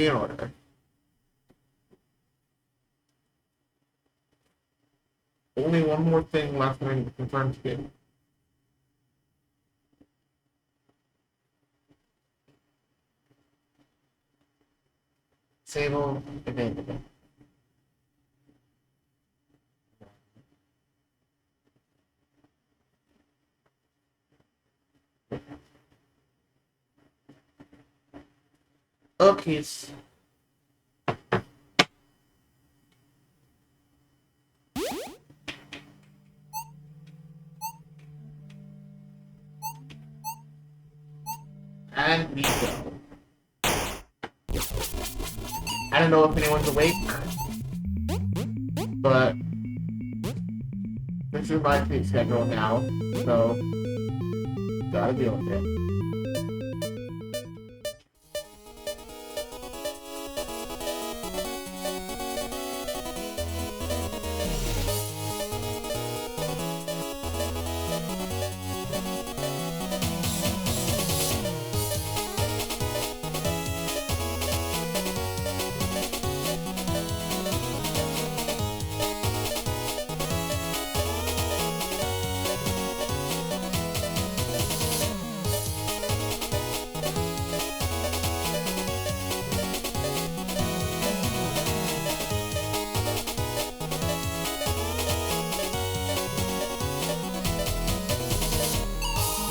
In order. Only one more thing left for me to confirm to get. Disable, available. Okay. And we go. I don't know if anyone's awake, but this is my sleep schedule now, so gotta deal with it.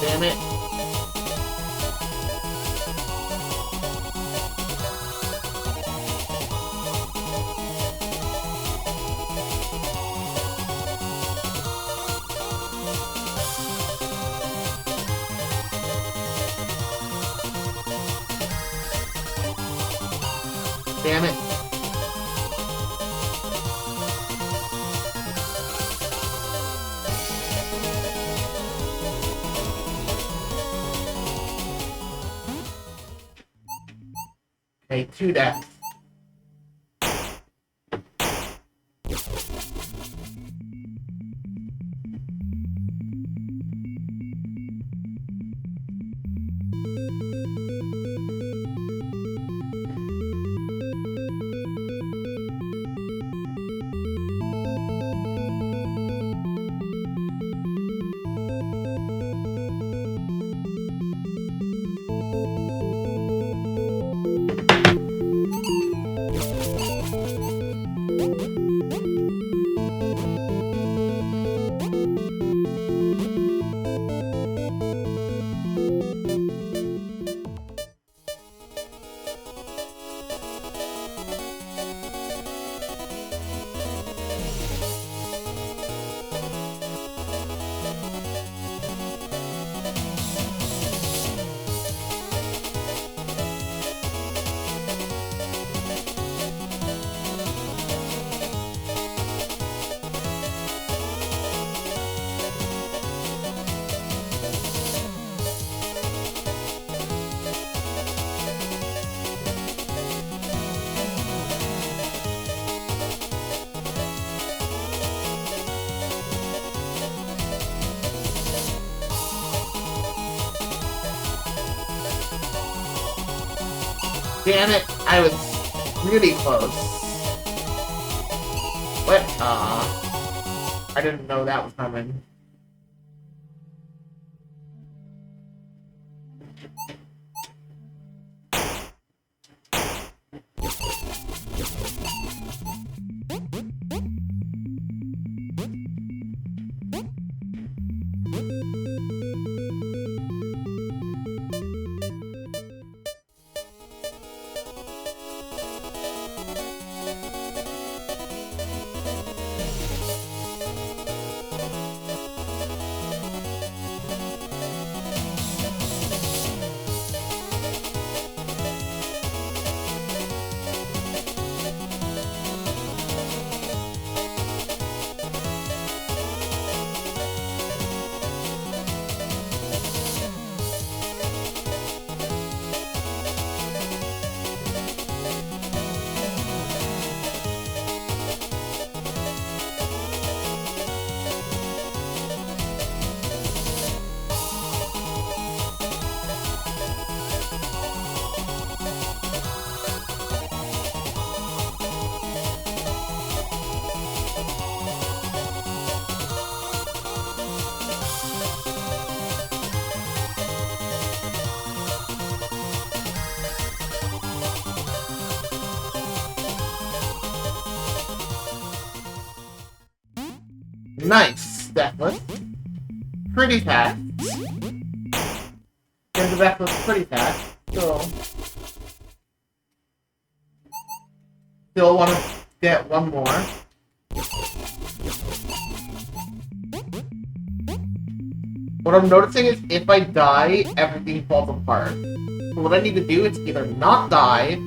Damn it. Damn it. Okay, 2 deaths. Damn it, I was really close. What? I didn't know that was coming. Nice, deathless. Pretty fast. And the deathless pretty fast. Still want to get one more. What I'm noticing is if I die, everything falls apart. So what I need to do is either not die,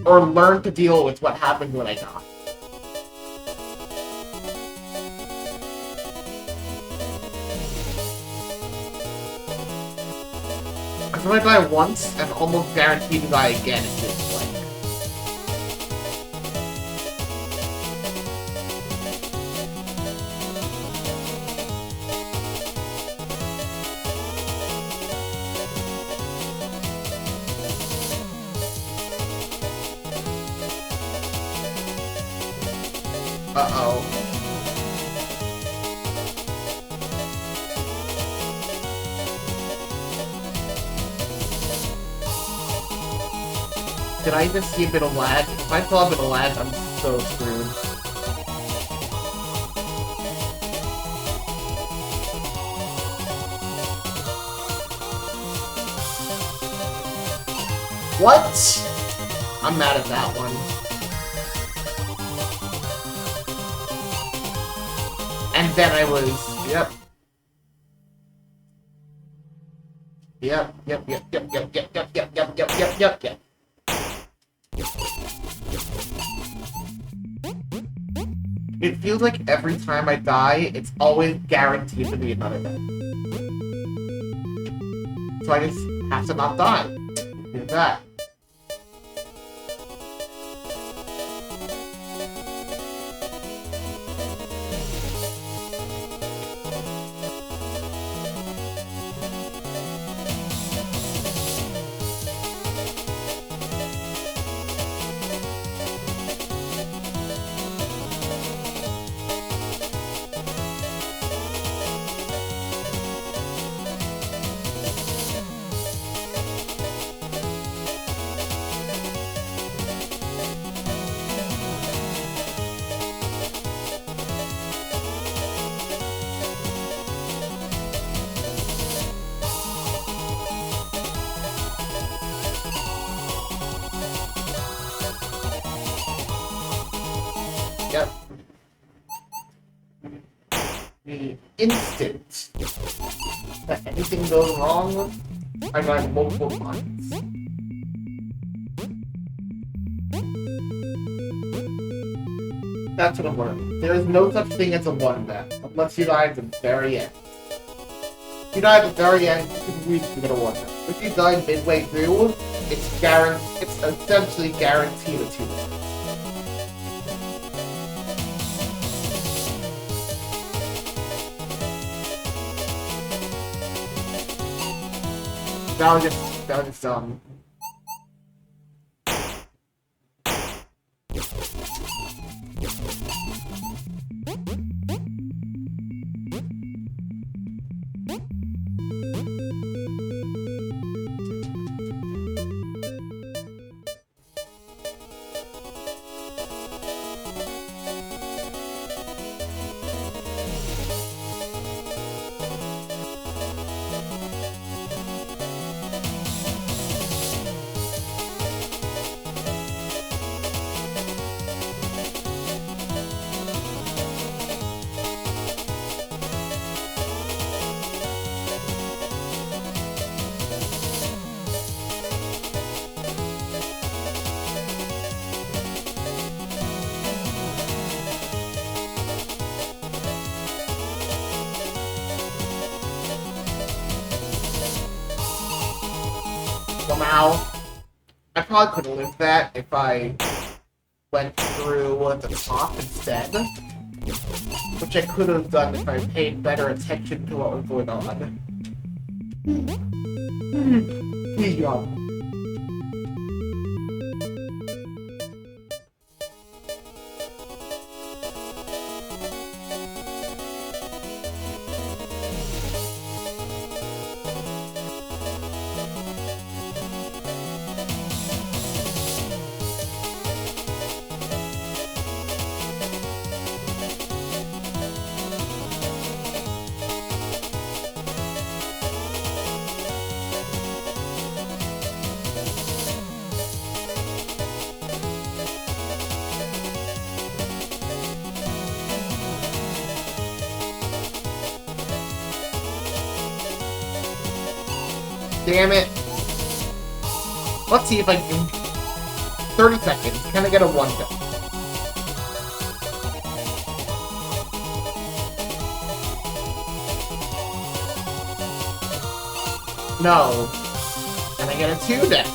or learn to deal with what happens when I die. Because when I die once, I'm almost guaranteed to die again at this point. Uh-oh. Did I even see a bit of lag? If I saw a bit of lag, I'm so screwed. What? I'm mad at that one. And then I was, yep. Yep. It feels like every time I die, it's always guaranteed to be another death. So I just have to not die. Do that. Yep. The instant that anything goes wrong, I die multiple times. That's what I'm learning. There is no such thing as a one death, unless you die at the very end. If you die at the very end, you can reach to get a one death. If you die midway through, it's essentially guaranteed a two deaths. That was just dumb. Somehow, I probably could have lived that if I went through the top instead, which I could have done if I paid better attention to what was going on. He's young. Damn it. Let's see if I can... 30 seconds. Can I get a 1 kill? No. Can I get a 2 then?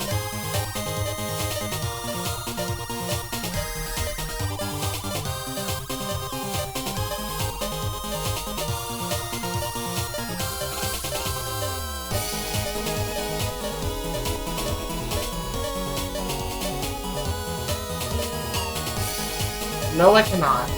No, I cannot.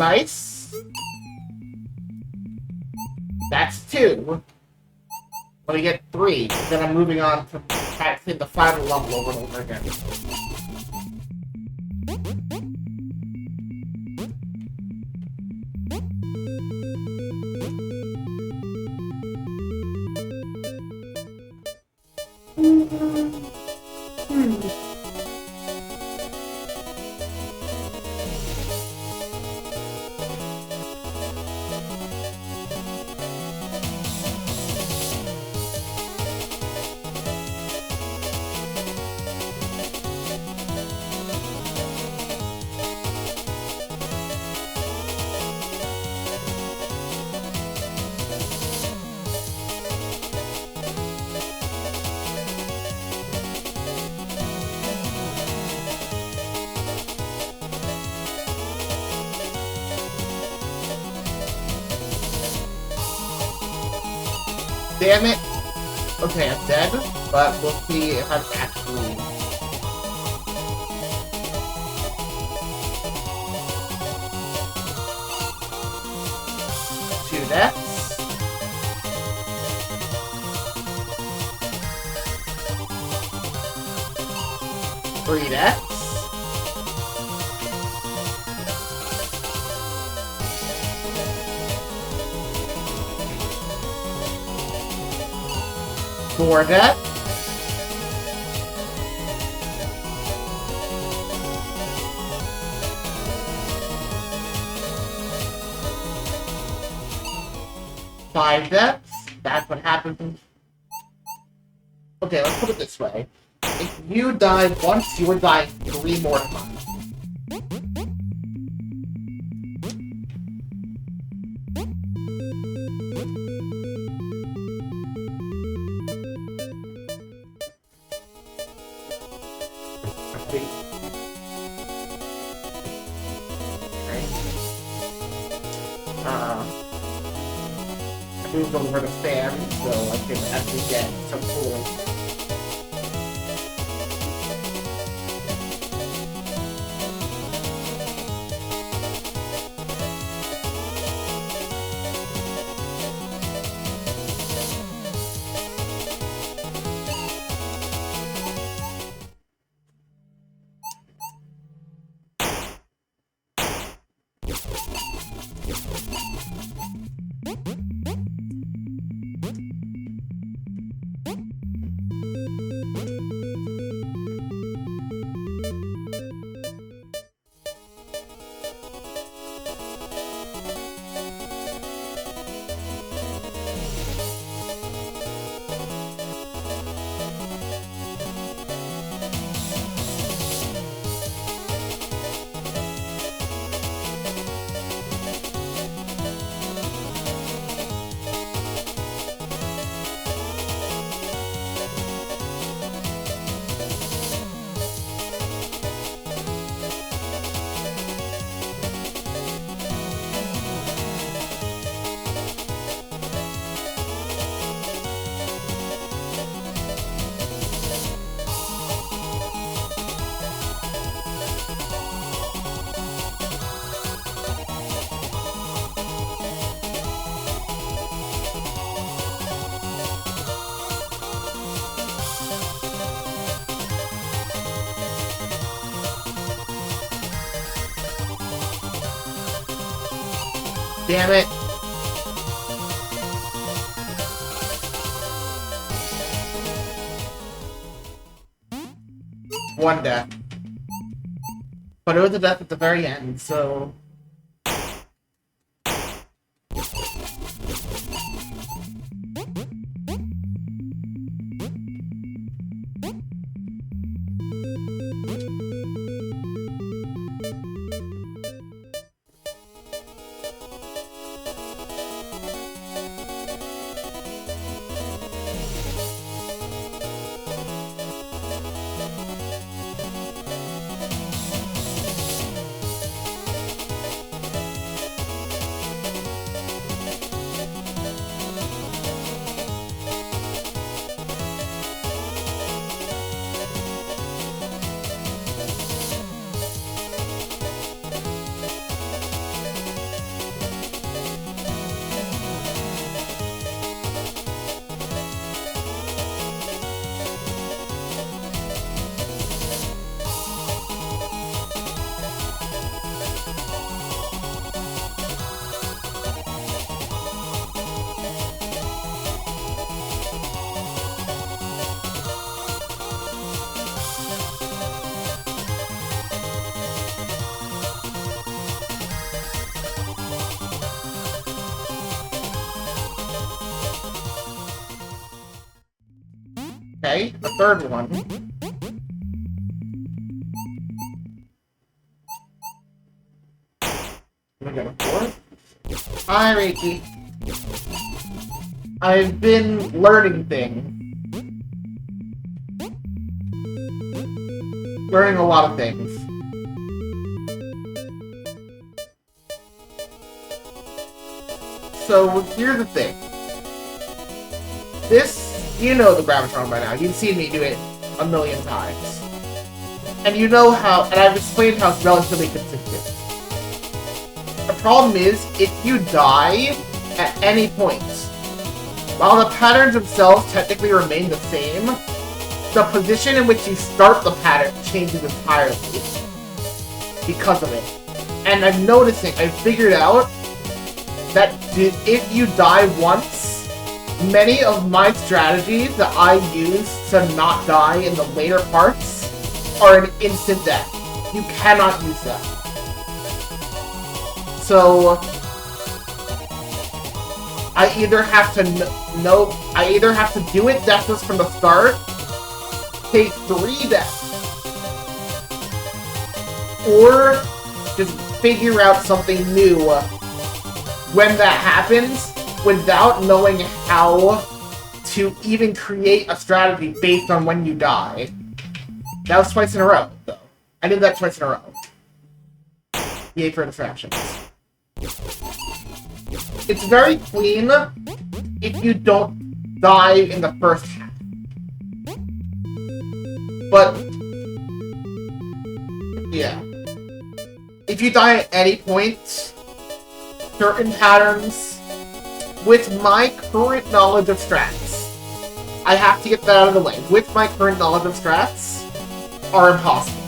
Nice. That's 2. Let me get 3. Then I'm moving on to practicing the final level over and over again. Damn it! Okay, I'm dead, but we'll see if I'm actually... Two deaths. Three deaths. Four deaths. Five deaths. That's what happens. Okay, let's put it this way. If you die once, you would die 3 more times. I moved over the fan so I can actually get some cooling. Damn it. One death. But it was a death at the very end, so... Okay, a third one. We got a fourth. Hi, Reiki. I've been learning things. Learning a lot of things. So, here's the thing. This... You know the Gravitron by now. You've seen me do it a million times. And you know how... And I've explained how it's relatively consistent. The problem is, if you die at any point, while the patterns themselves technically remain the same, the position in which you start the pattern changes entirely. Because of it. And I'm noticing, I've figured out that if you die once, many of my strategies that I use to not die in the later parts are an instant death. You cannot use them. So I either have to do it deathless from the start, take 3 deaths, or just figure out something new when that happens, without knowing how to even create a strategy based on when you die. That was twice in a row, though. I did that twice in a row. Yay for distractions. It's very clean if you don't die in the first half. But, yeah. If you die at any point, certain patterns, with my current knowledge of strats, I have to get that out of the way. With my current knowledge of strats, are impossible.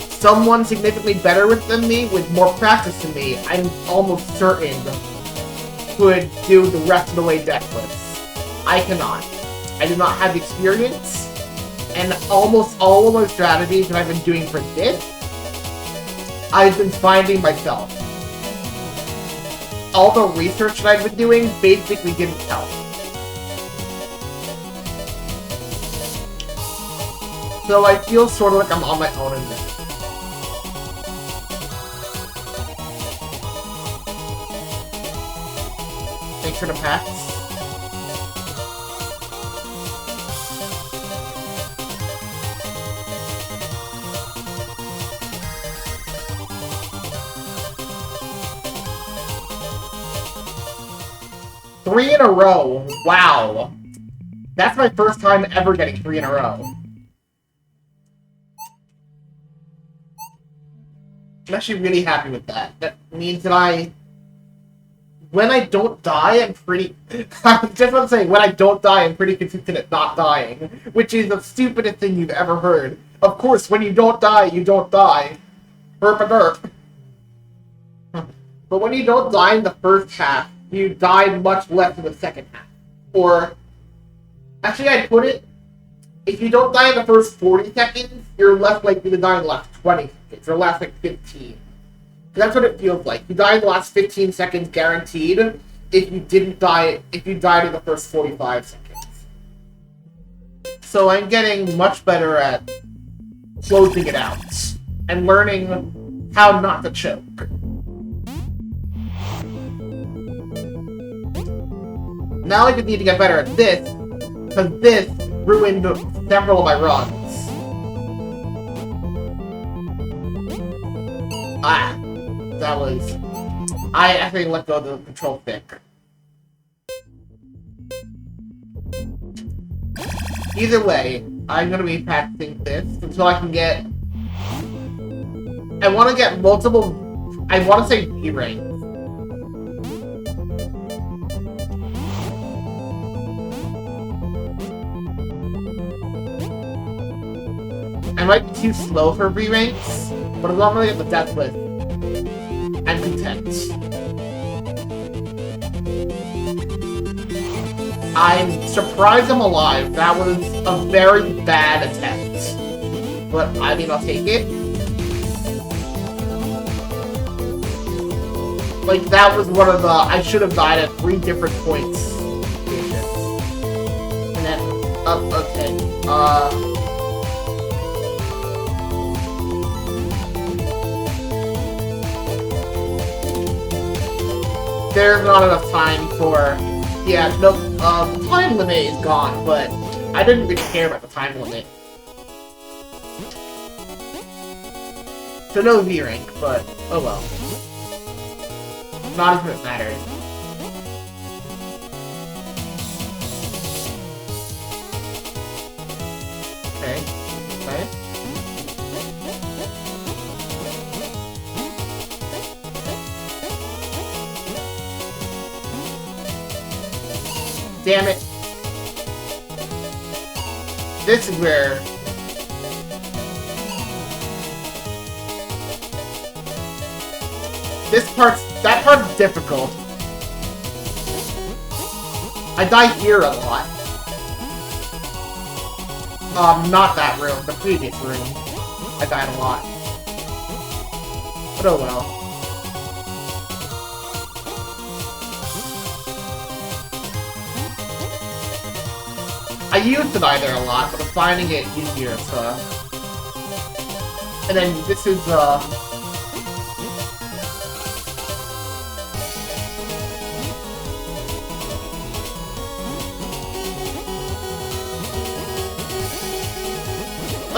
Someone significantly better than me, with more practice than me, I'm almost certain could do the rest of the way deathless. I cannot. I do not have the experience, and almost all of my strategies that I've been doing for this, I've been finding myself. All the research that I've been doing basically didn't help. So I feel sort of like I'm on my own in this. Thanks for the packs. Three in a row. Wow. That's my first time ever getting 3 in a row. I'm actually really happy with that. That means that when I don't die, I'm pretty... I was just about to say, when I don't die, I'm pretty consistent at not dying. Which is the stupidest thing you've ever heard. Of course, when you don't die, you don't die. Burp a derp. But when you don't die in the first half, you die much less in the second half. Or, actually I'd put it, if you don't die in the first 40 seconds, you're less likely to die in the last 20 seconds, or last like 15. That's what it feels like. You die in the last 15 seconds guaranteed if you died in the first 45 seconds. So I'm getting much better at closing it out and learning how not to choke. Now I just need to get better at this, because this ruined several of my runs. That was... I actually let go of the control stick. Either way, I'm gonna be practicing this until I can get... I want to get multiple... I want to say V ranks. I might be too slow for V ranks, but as long as I get the deathless, I'm content. I'm surprised I'm alive. That was a very bad attempt. But, I mean, I'll take it. Like, that was one of the... I should have died at 3 different points. And then... okay. There's not enough time for... Yeah, no, time limit is gone, but I didn't really care about the time limit. So no V rank, but oh well. Not as it matters. Okay. Okay. Damn it. This is where... That part's difficult. I die here a lot. Not that room, the previous room. I died a lot. But oh well. I used to die there a lot, but I'm finding it easier, so... And then this is,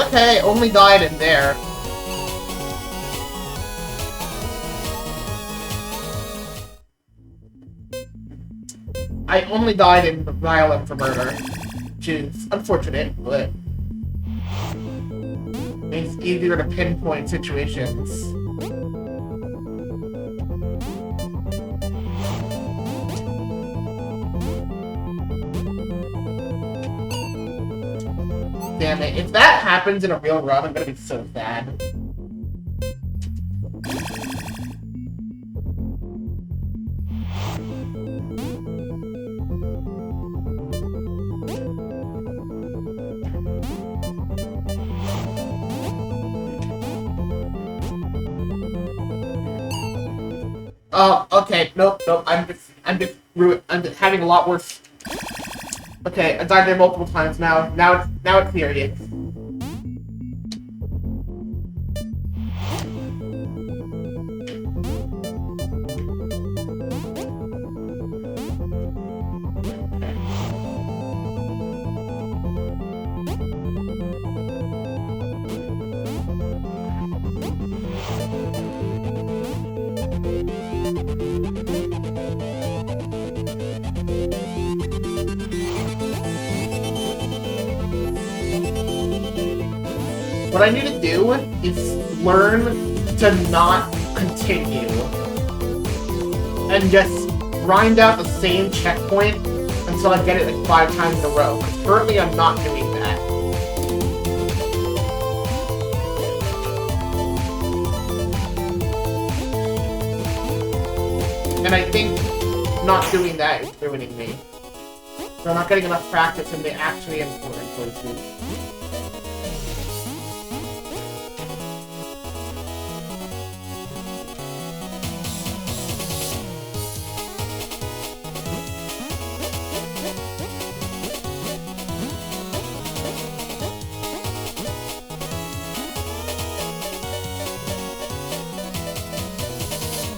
Okay, only died in there. I only died in Violent for Murder. Which is unfortunate, but it's easier to pinpoint situations. Damn it, if that happens in a real run, I'm gonna be so sad. Okay, nope, I'm just having a lot worse. Okay, I died there multiple times now. Now it's serious. What I need to do is learn to not continue and just grind out the same checkpoint until I get it like 5 times in a row. Because currently I'm not doing that. And I think not doing that is ruining me. So I'm not getting enough practice in the actually important places.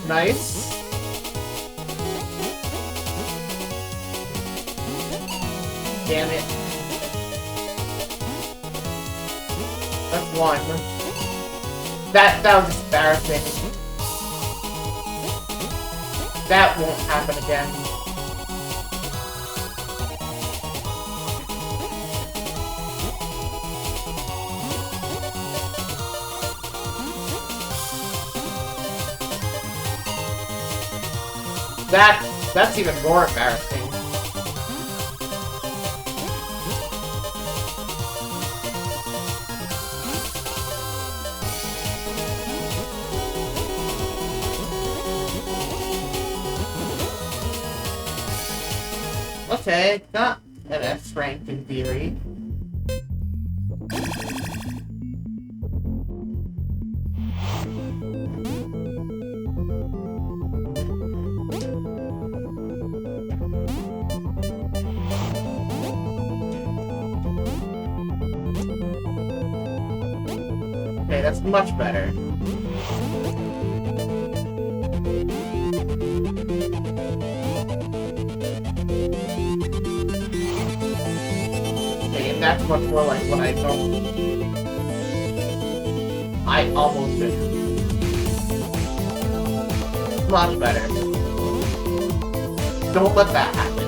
Nice. Damn it. That's one. That was embarrassing. That won't happen again. That's even more embarrassing. Okay, got an S rank in theory. Okay, that's much better. Okay, and that's much more like what I thought. I almost did. Much better. Don't let that happen.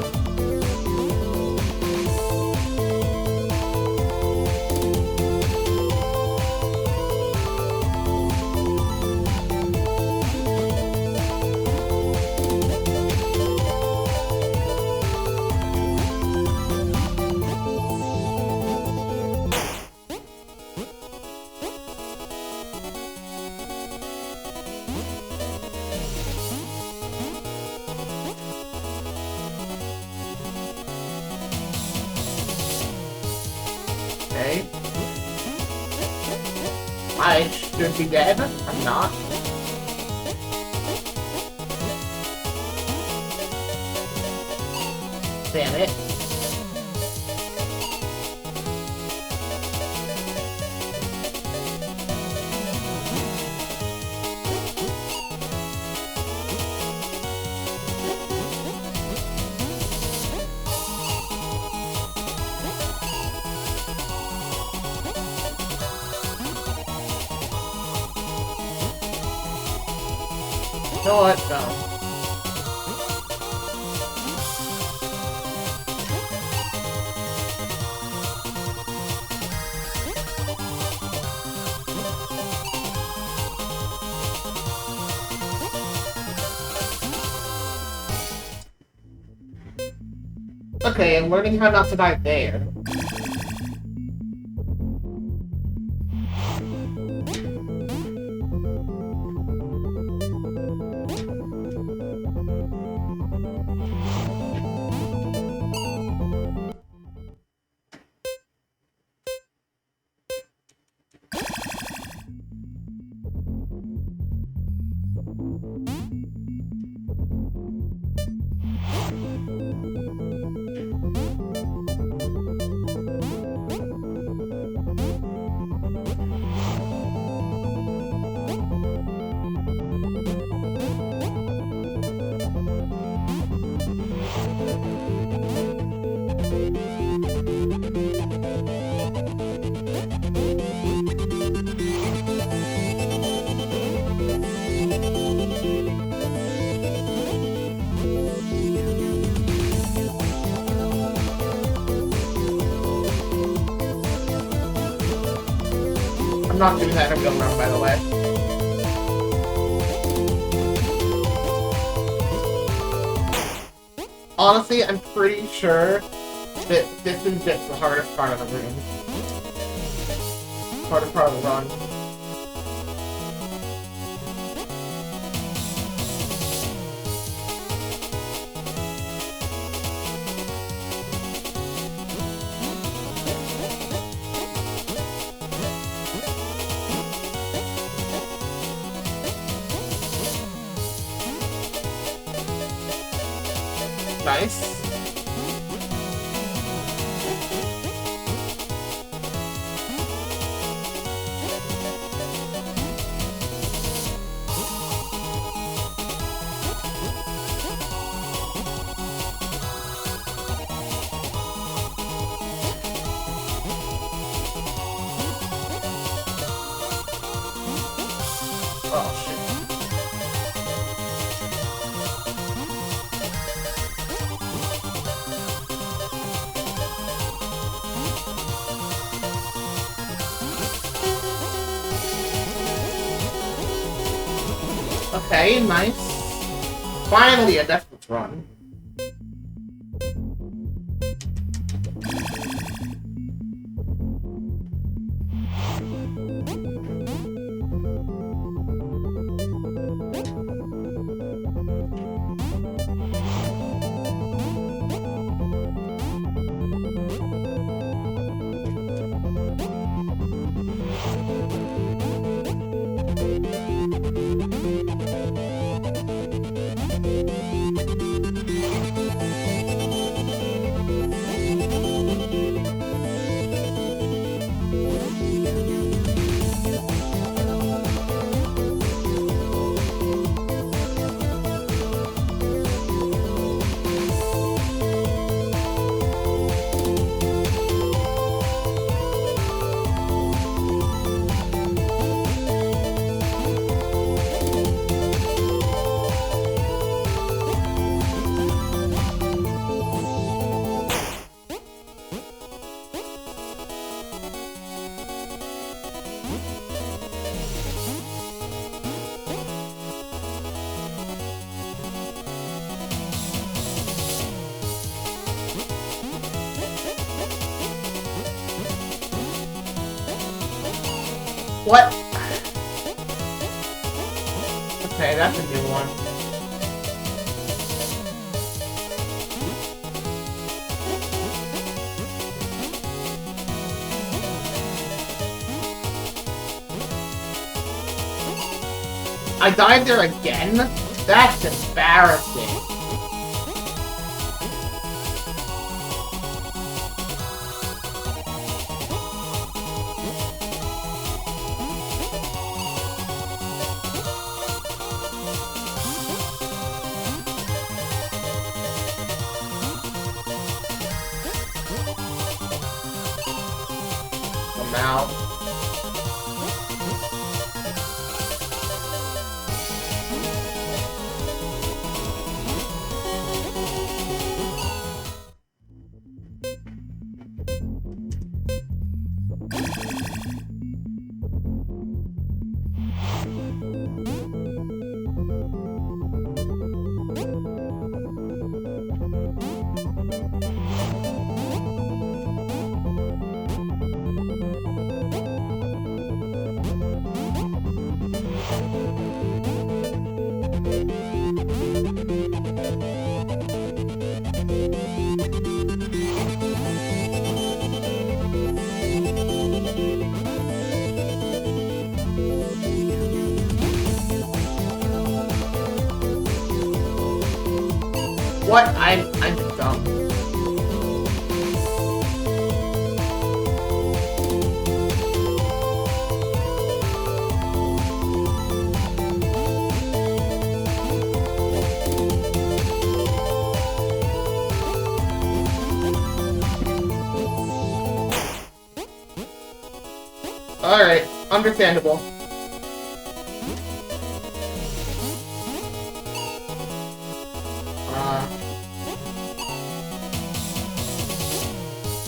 Okay. I should be dead. I'm not. Damn it. You know what? No. Okay, I'm learning how not to die there. I'm not doing that in a real run, by the way. Honestly, I'm pretty sure that this is just the hardest part of the room. Hardest part of the run. Nice. Oh, shit. Okay, nice. Finally, a deathless run. What? Okay, that's a new one. I died there again? That's embarrassing. I'm out. What? I'm dumb. Alright, understandable.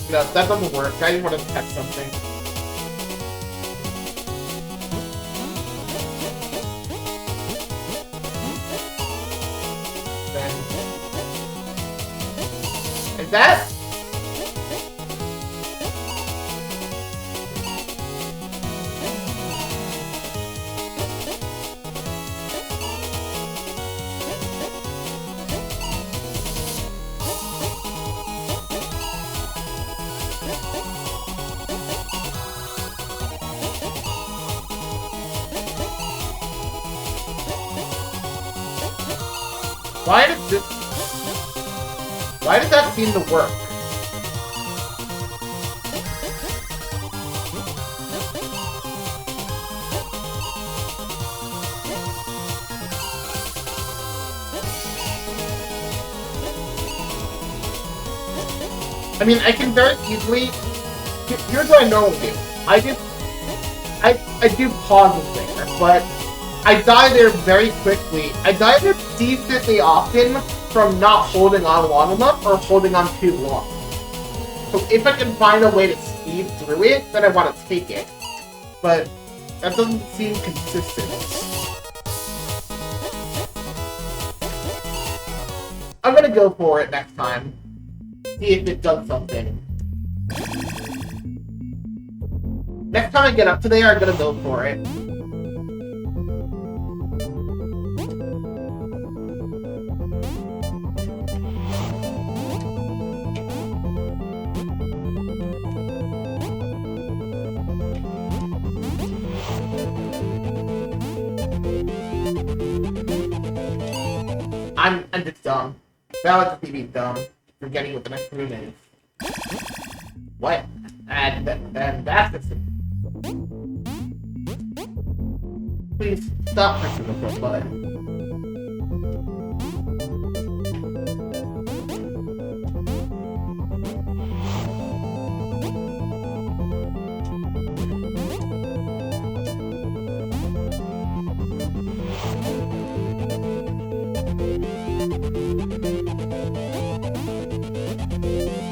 No, that doesn't work. I just want to test something. Then... Is that? Why does this... Why did that seem to work? I mean, I can very easily... Here's what I normally do. I do pause this there, but I die there very quickly. I die there decently often from not holding on long enough or holding on too long. So if I can find a way to speed through it, then I want to take it. But that doesn't seem consistent. I'm gonna go for it next time. See if it does something. Next time I get up to there, I'm gonna go for it. I'm just dumb. That was just me being dumb. Forgetting what the next room is. What? And that's the... Please stop pressing the front button.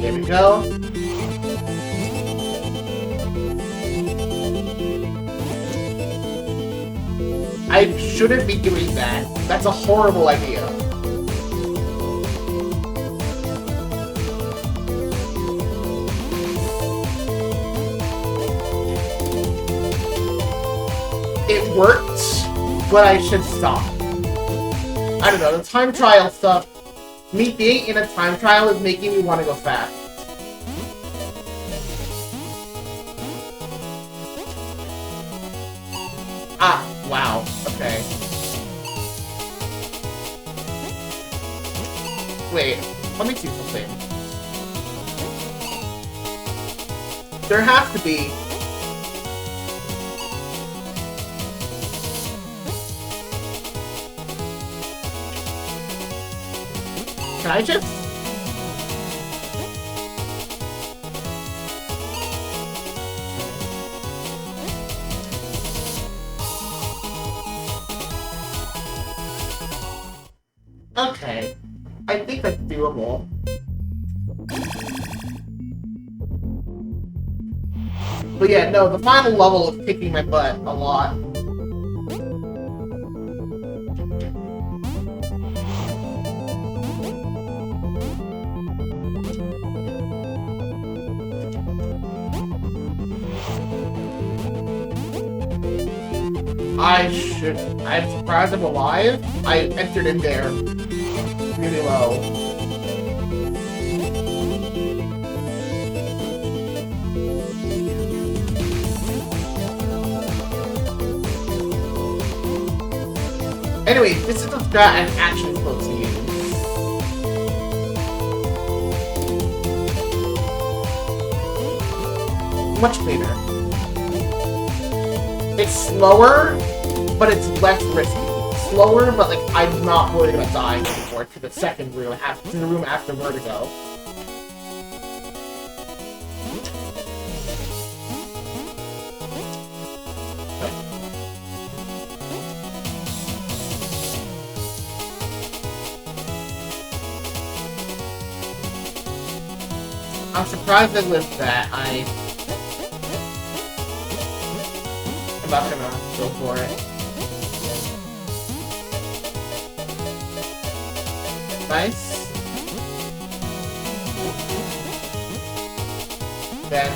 There we go. I shouldn't be doing that. That's a horrible idea. It worked, but I should stop. I don't know, the time trial stuff. Me being in a time trial is making me want to go fast. Ah, wow, okay. Wait, let me see something. There has to be... Can I just... Okay. I think that's doable. But yeah, no, the final level is kicking my butt a lot. I'm surprised I'm alive. I entered in there really low. Anyway, this is the strat I'm actually supposed to use. Much cleaner. It's slower, but it's less risky. Slower, but like I'm not really gonna die anymore to the second room, to the room after Vertigo. I'm surprised that with that I'm not gonna go for it. Nice. Then...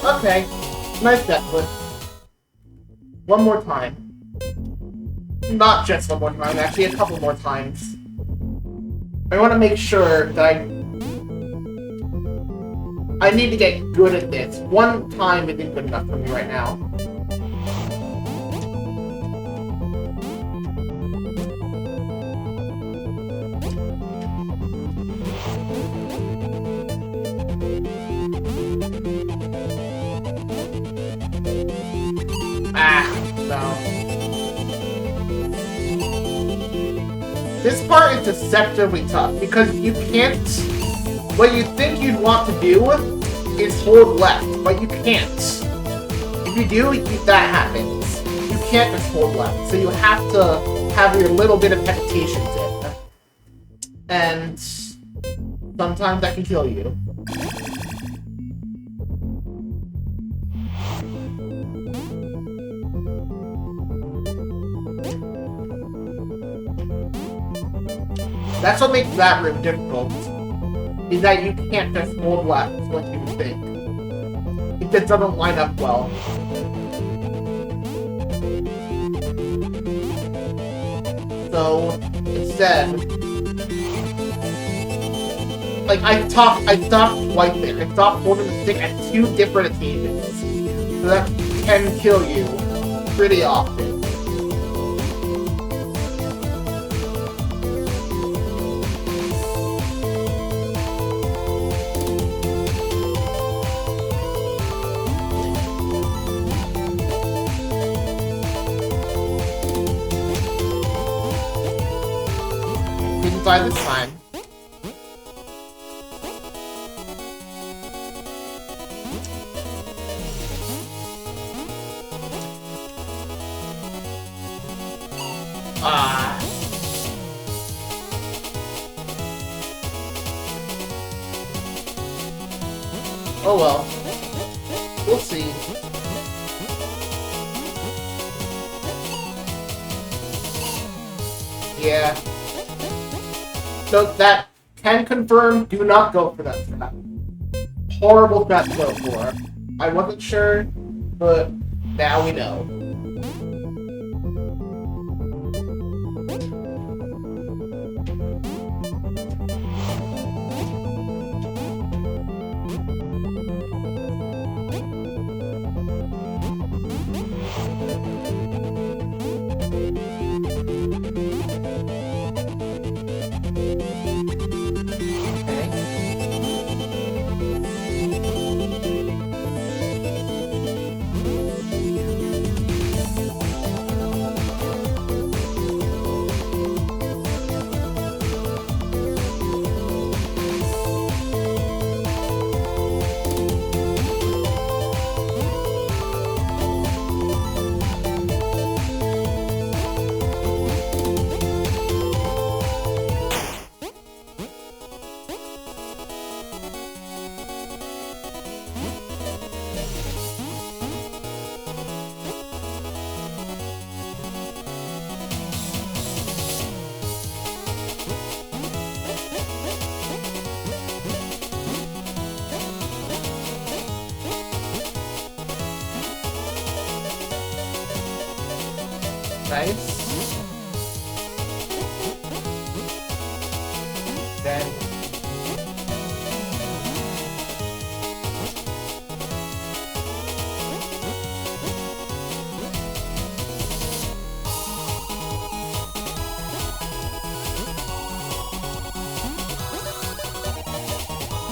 Okay. Nice deathless. One more time. Not just one more time, actually a couple more times. I want to make sure that I need to get good at this. One time isn't good enough for me right now. No. This part is deceptively tough, because you can't... What you think you'd want to do is hold left, but you can't. If you do, that happens. You can't just hold left, so you have to have your little bit of hesitations in. And sometimes that can kill you. That's what makes that room difficult, is that you can't just hold left like you would think. It just doesn't line up well. So, instead... Like, I stopped right there. I stopped holding the stick at 2 different occasions. So that can kill you pretty often. By this time. Oh well. We'll see. Yeah. So that can confirm, do not go for that strat. Horrible strat to go for. I wasn't sure, but now we know. Nice. Then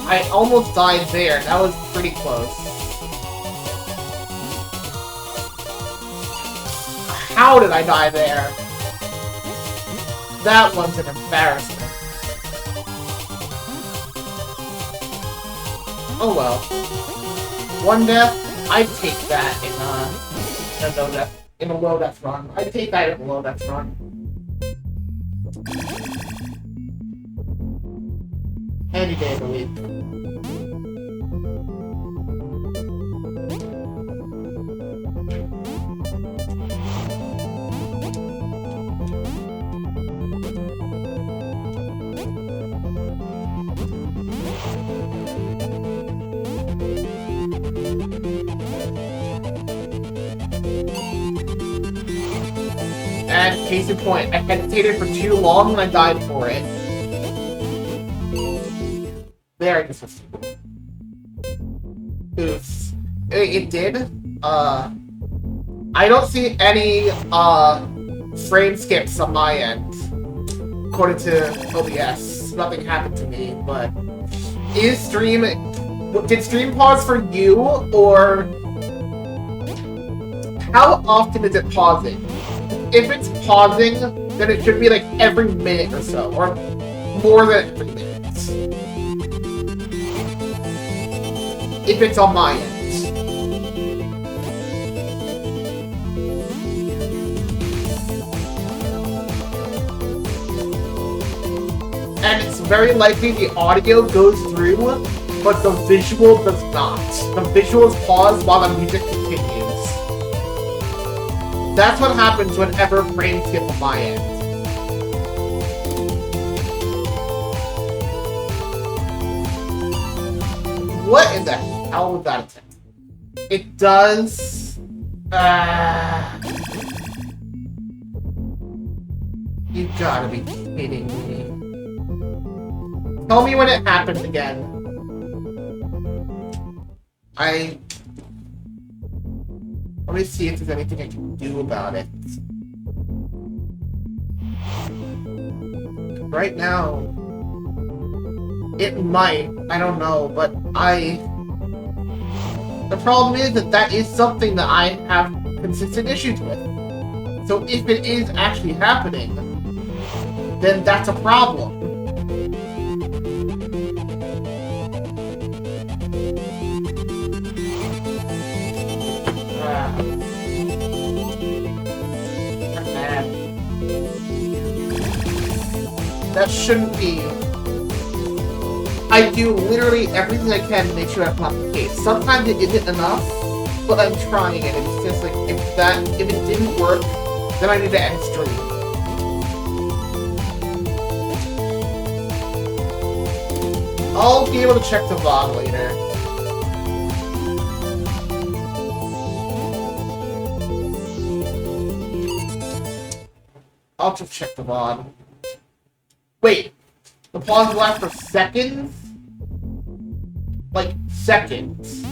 I almost died there. That was pretty close. How did I die there? That one's an embarrassment. Oh well. One death, I'd take that in a low death run. I'd take that in a low death run. Any day of the week. And case in point, I hesitated for too long and I died for it. Very disrespectful. Oops. It did. I don't see any, frame skips on my end. According to OBS. Nothing happened to me, but... Did stream pause for you, or... How often is it pausing? If it's pausing, then it should be like every minute or so, or more than every minute. If it's on my end. And it's very likely the audio goes through, but the visual does not. The visuals pause while the music continues. That's what happens whenever frame skip on my end. What in the hell was that attempt? It does... You gotta be kidding me. Tell me when it happens again. Let me see if there's anything I can do about it. Right now, it might. I don't know, but the problem is that is something that I have consistent issues with. So if it is actually happening, then that's a problem. That shouldn't be. I do literally everything I can to make sure that's not the case. Sometimes it isn't enough, but I'm trying it. It's just like, if it didn't work, then I need to end stream. I'll be able to check the VOD later. I'll just check the VOD. Wait, the pause will last for seconds? Like, seconds.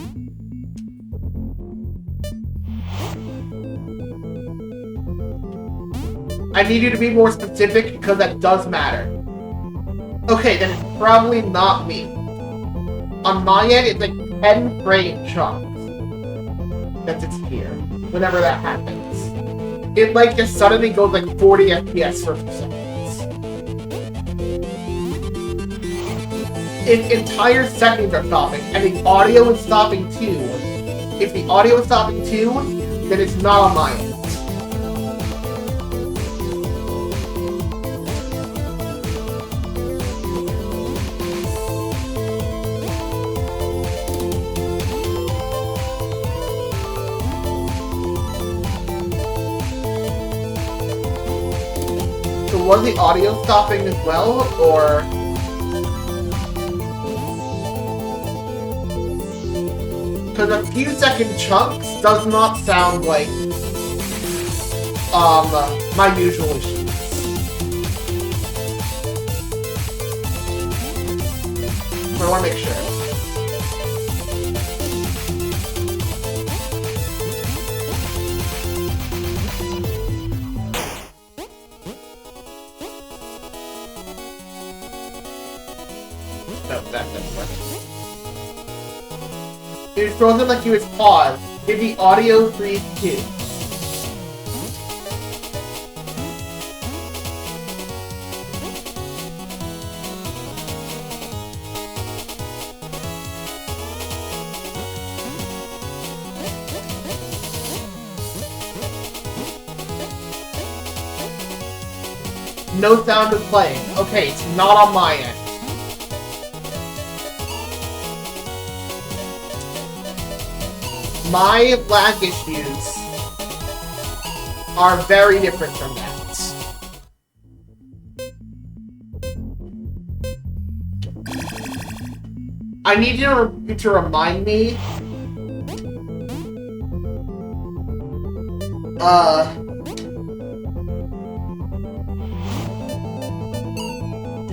I need you to be more specific because that does matter. Okay, then it's probably not me. On my end, it's like 10 frame chunks. That's it's here. Whenever that happens. It like just suddenly goes like 40 FPS for a few seconds. If entire seconds are stopping, and the audio is stopping too, if the audio is stopping too, then it's not on my end. So was the audio stopping as well, or... Because a few second chunks does not sound like, my usual issues. But I want to make sure. No, that doesn't work. It was frozen like he was paused. Did the audio freeze too? No sound is playing. Okay, it's not on my end. My lag issues are very different from that. I need you to remind me.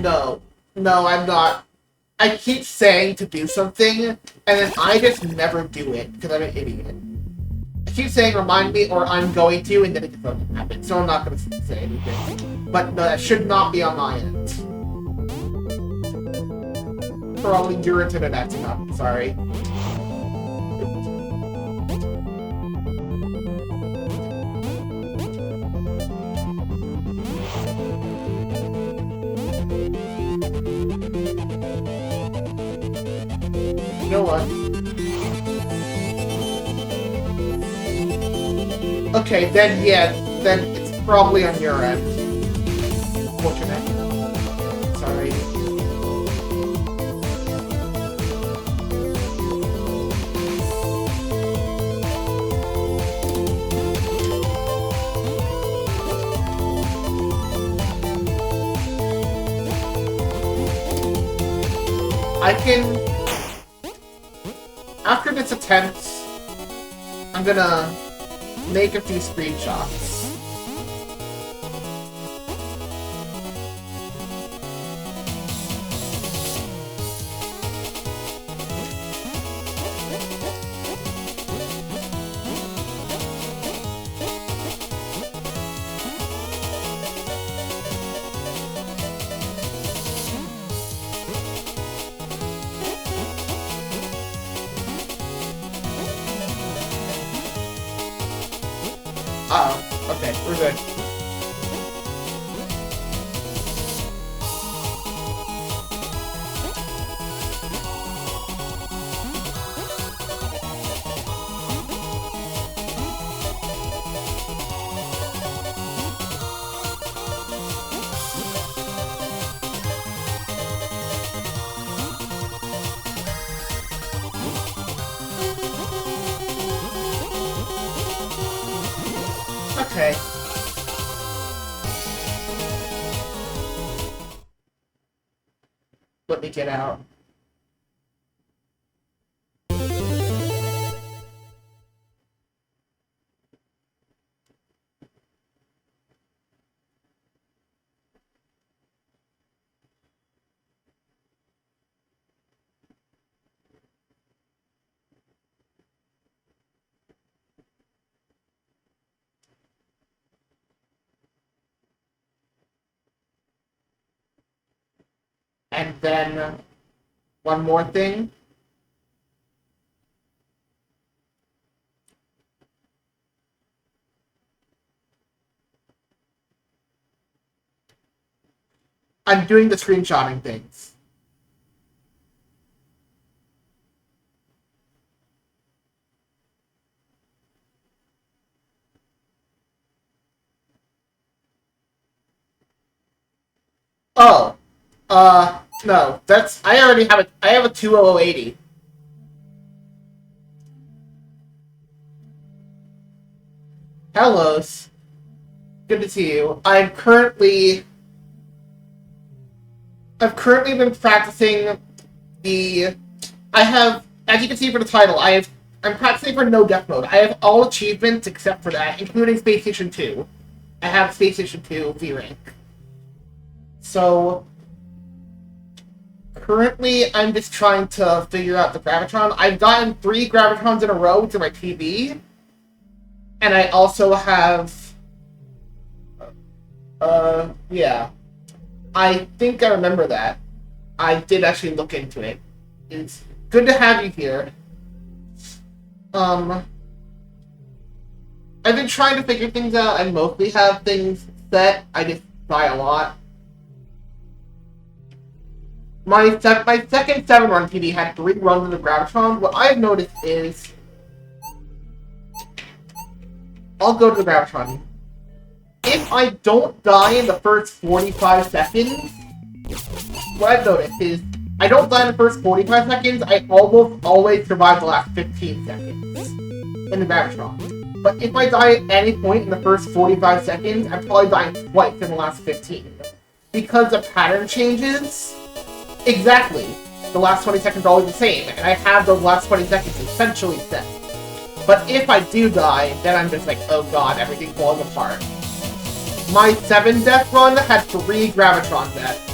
No. No, I'm not. I keep saying to do something, and then I just never do it, because I'm an idiot. I keep saying remind me, or I'm going to, and then it just doesn't happen, so I'm not going to say anything. But no, that should not be on my end. Probably your internet acting up, sorry. You know what? Okay, then yeah, then it's probably on your end. Fortunate. Sorry. I can... After this attempt, I'm gonna make a few screenshots. Uh-oh. Okay, we're good. Okay. Let me get out. And then, one more thing. I'm doing the screenshotting things. Oh. No. That's... I already have I have a 20080. Hellos. Good to see you. I've currently been practicing the... I have... As you can see from the title, I'm practicing for no death mode. I have all achievements except for that, including Space Station 2. I have Space Station 2 V-Rank. So... Currently, I'm just trying to figure out the Gravitron. I've gotten 3 Gravitrons in a row to my TV. And I also have... yeah. I think I remember that. I did actually look into it. It's good to have you here. I've been trying to figure things out. I mostly have things set. I just try a lot. My second 7-run TV had 3 runs of the Gravitron. What I've noticed is... I'll go to the Gravitron. If I don't die in the first 45 seconds, what I've noticed is, I don't die in the first 45 seconds, I almost always survive the last 15 seconds in the Gravitron. But if I die at any point in the first 45 seconds, I'm probably dying twice in the last 15. Because the pattern changes, exactly, the last 20 seconds are always the same, and I have those last 20 seconds essentially set. But if I do die, then I'm just like, oh god, everything falls apart. My 7 death run had 3 Gravitron deaths.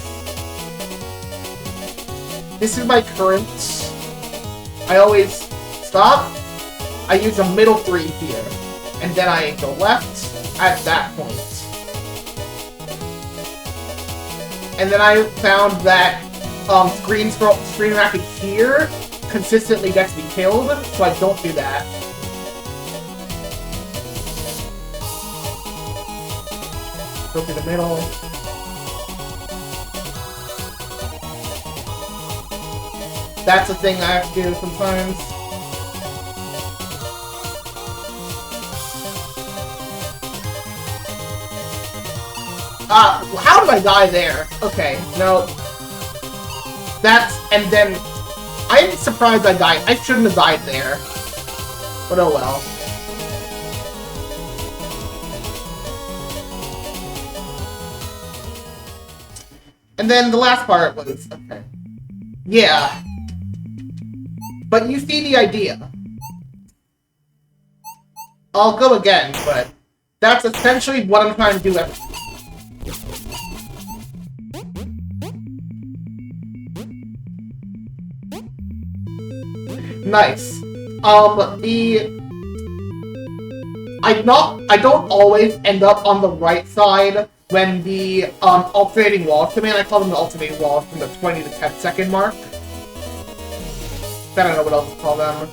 This is my current. I always stop. I use a middle 3 here. And then I go left at that point. And then I found that screen rapid here consistently gets me killed, so I don't do that. Go through the middle. That's a thing I have to do sometimes. How did I die there? Okay, no. And then, I'm surprised I died. I shouldn't have died there. But oh well. And then the last part was, okay. Yeah. But you see the idea. I'll go again, but that's essentially what I'm trying to do every time. Nice. I don't always end up on the right side when the alternating walls come in. I call them the alternating walls from the 20 to 10 second mark. I don't know what else to call them.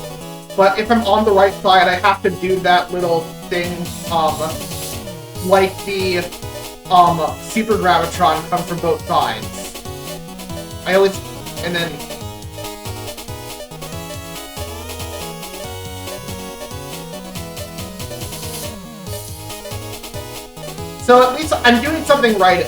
But if I'm on the right side, I have to do that little thing, like the super Gravitron comes from both sides. I always, and then. So at least I'm doing something right.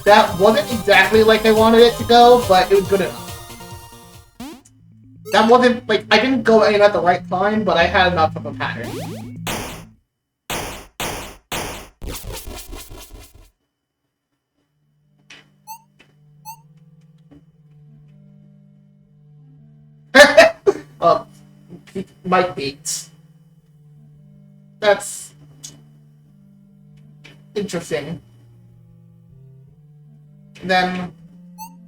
That wasn't exactly like I wanted it to go, but it was good enough. That wasn't, like, I didn't go in at the right time, but I had enough of a pattern. Mike beats. That's interesting. Then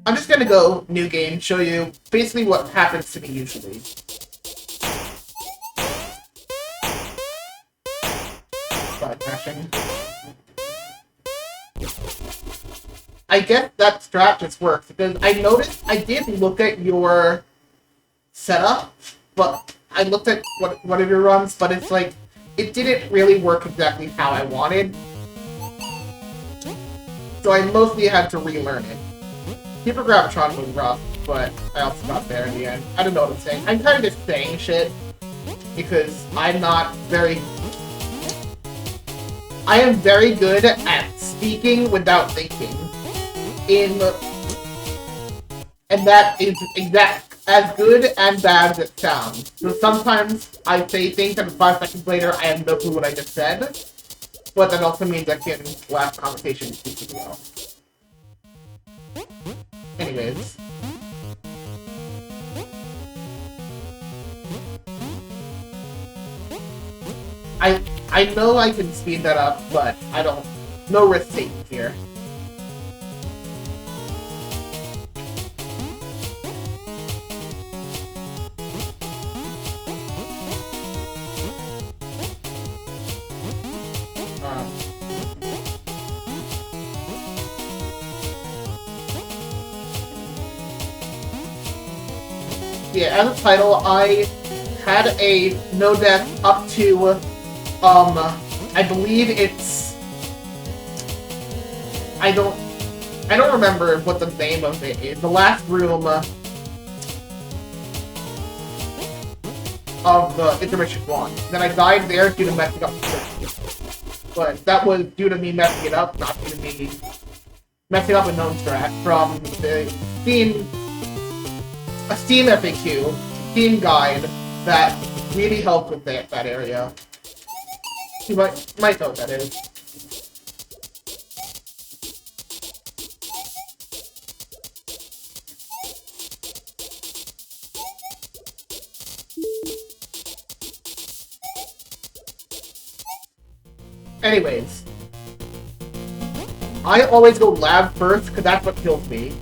I'm just gonna go new game, show you basically what happens to me usually. Side crashing. I guess that strat just works because I noticed I did look at your setup, but I looked at one of your runs, but it's like it didn't really work exactly how I wanted. So I mostly had to relearn it. Super Gravitron was rough, but I also got there in the end. I don't know what I'm saying. I'm kind of just saying shit because I'm not very. I am very good at speaking without thinking. And that is as good and bad as it sounds. So sometimes I say things and 5 seconds later I have no clue what I just said. But that also means I can last conversation speaking well. Anyways. I know I can speed that up, but I don't. No risk taking here. Yeah, as a title, I had a no death up to, I believe it's, I don't remember what the name of it is. The last room of the intermission one. Then I died there due to messing up the strat. But that was due to me messing it up, not due to me messing up a known strat from the scene a Steam FAQ, Steam guide that really helped with that area. You might know what that is. Anyways, I always go lab first because that's what kills me.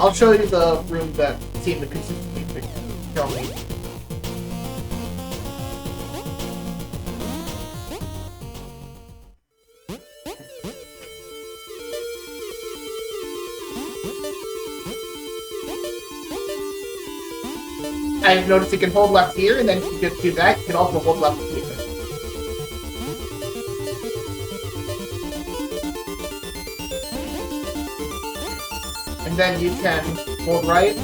I'll show you the room that seem to consistently kill me. I've noticed you can hold left here, and then you just do that. You can also hold left here. And then you can hold right.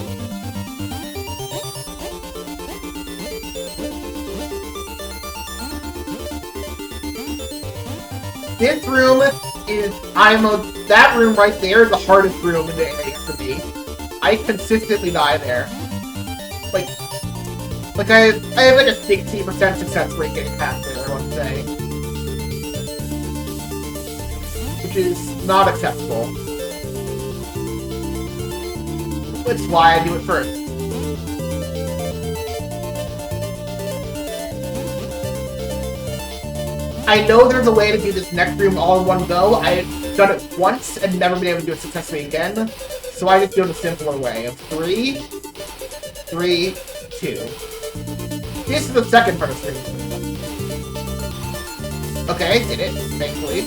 This room is, that room right there is the hardest room in the area for me. I consistently die there. Like I have like a 60% success rate getting past it, I want to say. Which is not acceptable. Which is why I do it first. I know there's a way to do this next room all in one go. I've done it once and never been able to do it successfully again. So I just do it a simpler way of 3, 3, 2. This is the second part of the stream. Okay, did it, thankfully.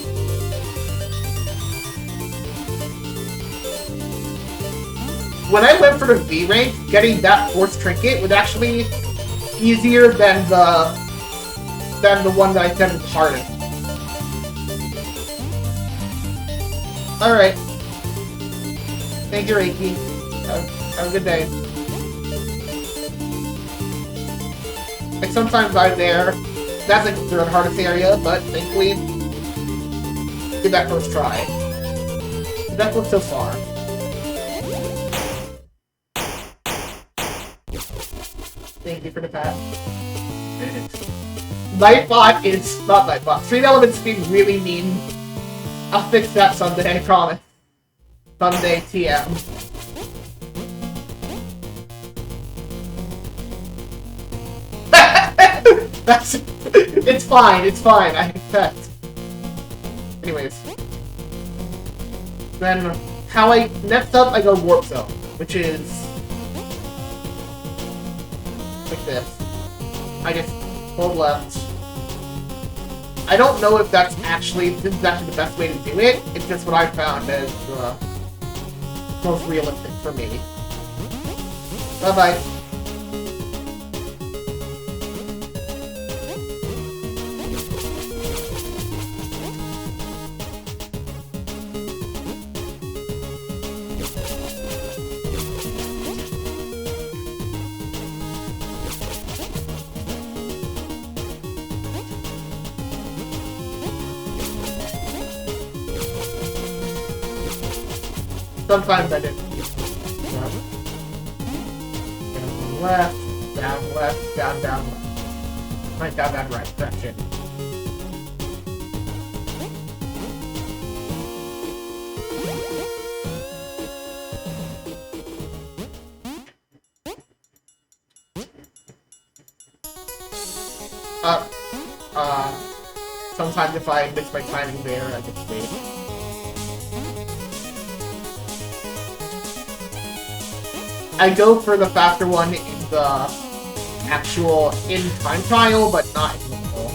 When I went for the V rank, getting that force trinket was actually easier than the one that I said was hardest. Alright. Thank you, Reiki. Have a good day. Like, sometimes I'm there. That's like the hardest area, but thankfully, did that first try. That's what's so far. Thank you for the pat. Nightbot is not Nightbot. Stream Element Speed really mean. I'll fix that someday, I promise. Someday TM. It's fine, I accept. Anyways. Then, next up I go Warp Zone, which is like this. I just hold left. I don't know if this is actually the best way to do it. It's just what I found as most realistic for me. Bye-bye. Sometimes I do. Down, left, down, left. Right, down, right. That's it. Sometimes if I miss my timing there, I get wait. I go for the faster one in the actual in-time trial, but not in normal.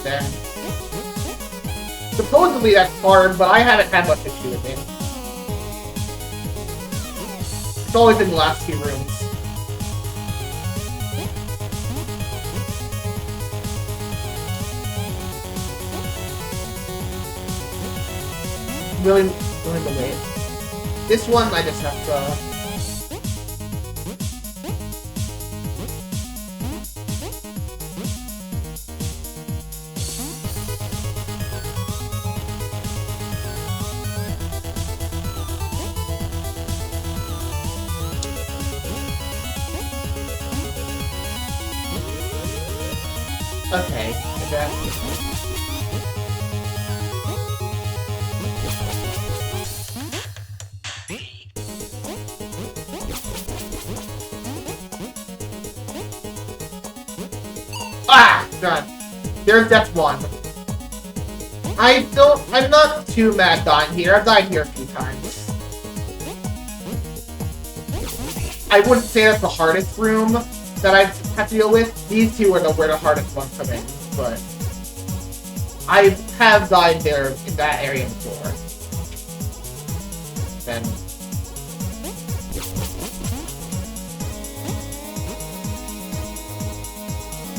Then, supposedly that's hard, but I haven't had much issue with it. It's always in the last few rooms. willing to wait. This one, I just have to... Okay, ah! Done. That's one. I'm not too mad dying here. I've died here a few times. I wouldn't say that's the hardest room that I've had to deal with. These two are where the hardest ones come in, but I have died there in that area before. Then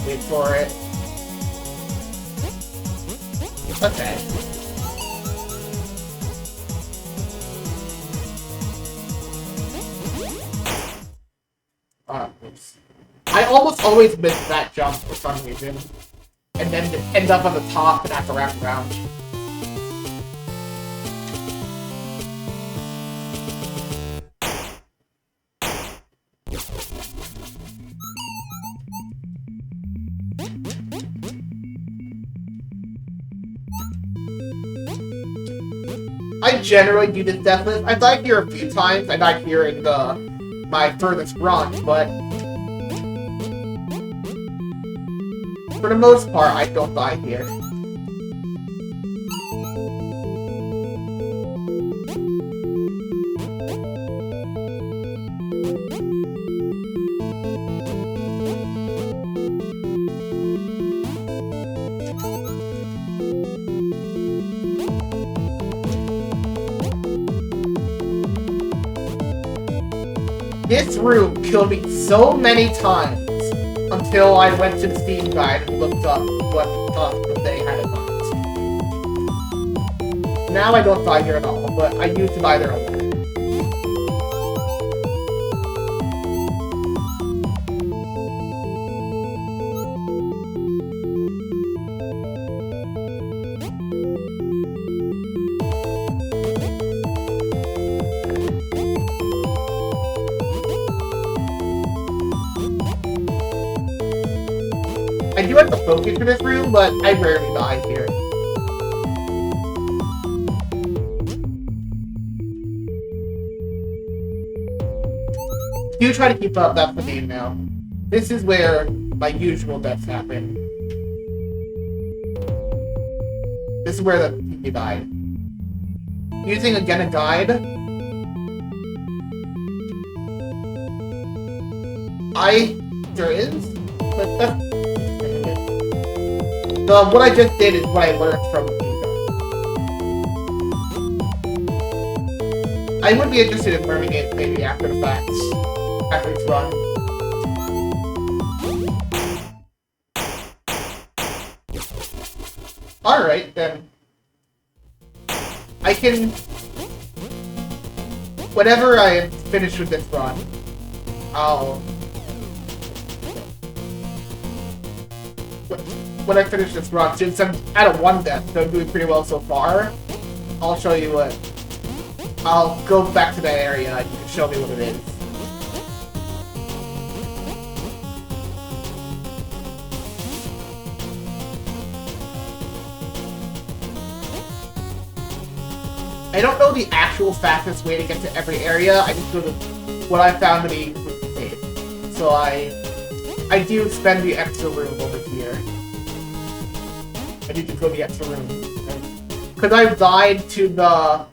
wait for it. Okay. Oops. I almost always miss that jump for some reason, and then end up on the top and have to wrap around. I generally do this deathless. I died here a few times. I died here in my furthest run, but for the most part, I don't die here. This room killed me so many times until I went to the Steam guide and looked up what they had in mind. Now I don't die here at all, but I used to die there a lot. I do have to focus for this room, but I rarely die here. Do try to keep up, that's the game now. This is where my usual deaths happen. This is where you died. Using again a guide. There is, but that's what I just did is what I learned from Ego. I would be interested in learning it maybe after the fact, after it's run. Alright, then. I can... Whenever I am finished with this run, when I finish this run, since I'm at a 1 death, so I'm doing pretty well so far, I'll show you what... I'll go back to that area and you can show me what it is. I don't know the actual fastest way to get to every area, I just go to what I found to be safe. So I do spend the extra room over here. I need to go the extra room. Because I've died to the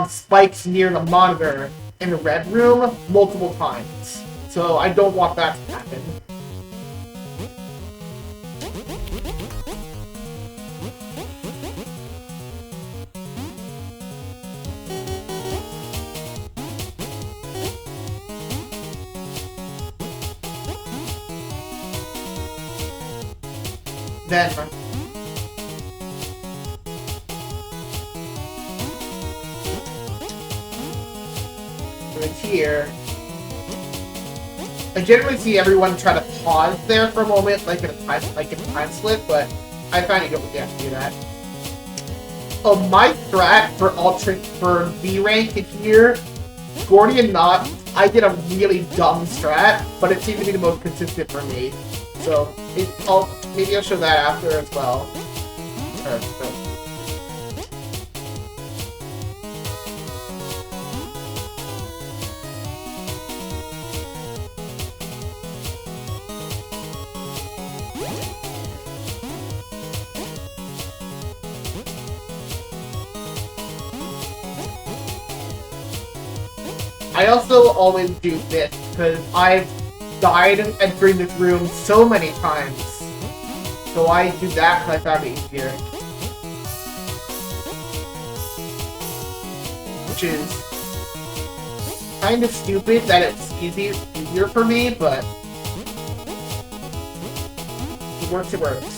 spikes near the monitor in the red room multiple times. So I don't want that to happen. Then here, I generally see everyone try to pause there for a moment, like in a time slip, but I find you don't have to do that. Oh, my strat for V rank in here, Gordian Knot, I did a really dumb strat, but it seemed to be the most consistent for me. So maybe I'll show that after as well. I also always do this, because I've died entering this room so many times. So I do that because I found it easier. Which is kind of stupid that it's easier for me, but it works, it works.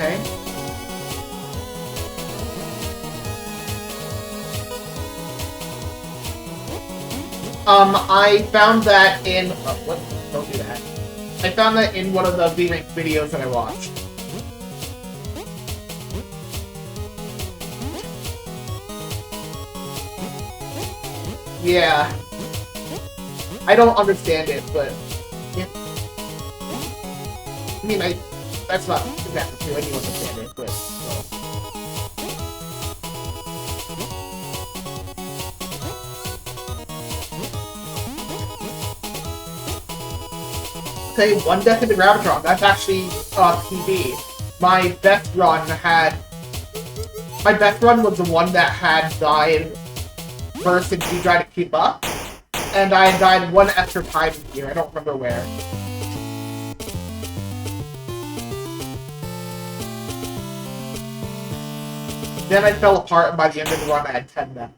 Okay. I found that in... what? Don't do that. I found that in one of the V-Rank videos that I watched. Yeah. I don't understand it, but... Yeah. I mean, that's not exactly true. I do understand it, but... Well. Okay, 1 death in the Gravitron. That's actually PB. My best run was the one that had died first and he tried to keep up. And I died 1 extra time here. I don't remember where. Then I fell apart, and by the end of the run, I had 10 then.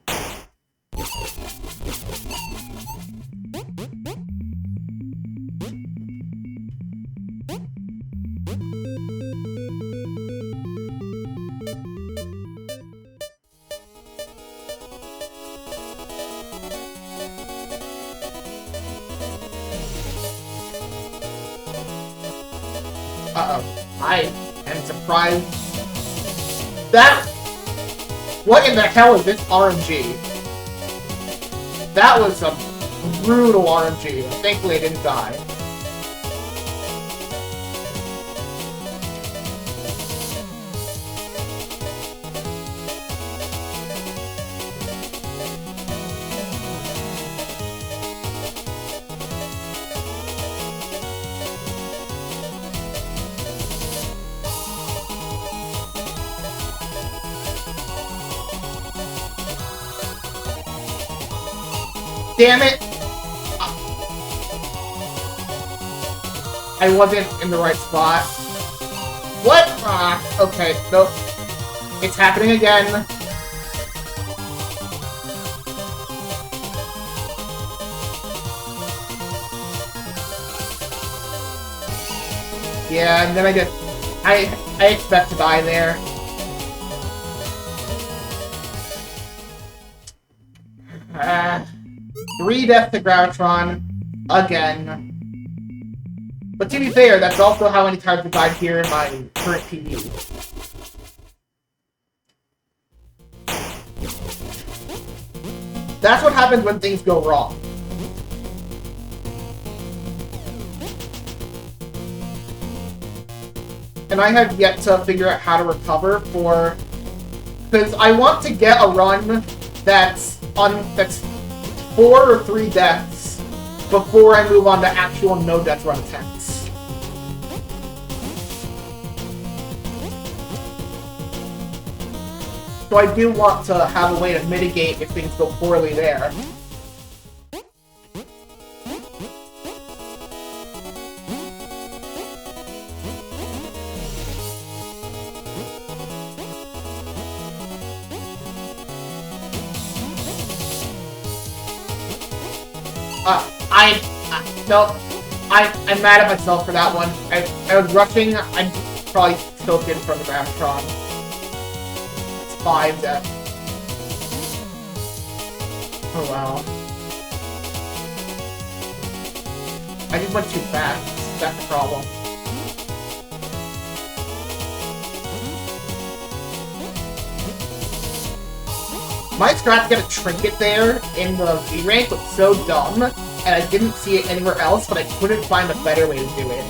Uh-oh. I am surprised. What in the hell is this RNG? That was a brutal RNG. Thankfully I didn't die. Damn it! I wasn't in the right spot. What? Okay, nope. It's happening again. Yeah, and then I expect to die there. Three deaths to Gravitron, again. But to be fair, that's also how many times I've died here in my current PB. That's what happens when things go wrong. And I have yet to figure out how to recover for... Because I want to get a run that's 4 or 3 deaths before I move on to actual no-death run attempts. So I do want to have a way to mitigate if things go poorly there. No, I'm mad at myself for that one. I was rushing. I'm probably still good from the Gravitron. It's 5 deaths. Oh wow. I just went too fast. That's the problem. My strats got a trinket there in the V rank, was so dumb, and I didn't see it anywhere else, but I couldn't find a better way to do it.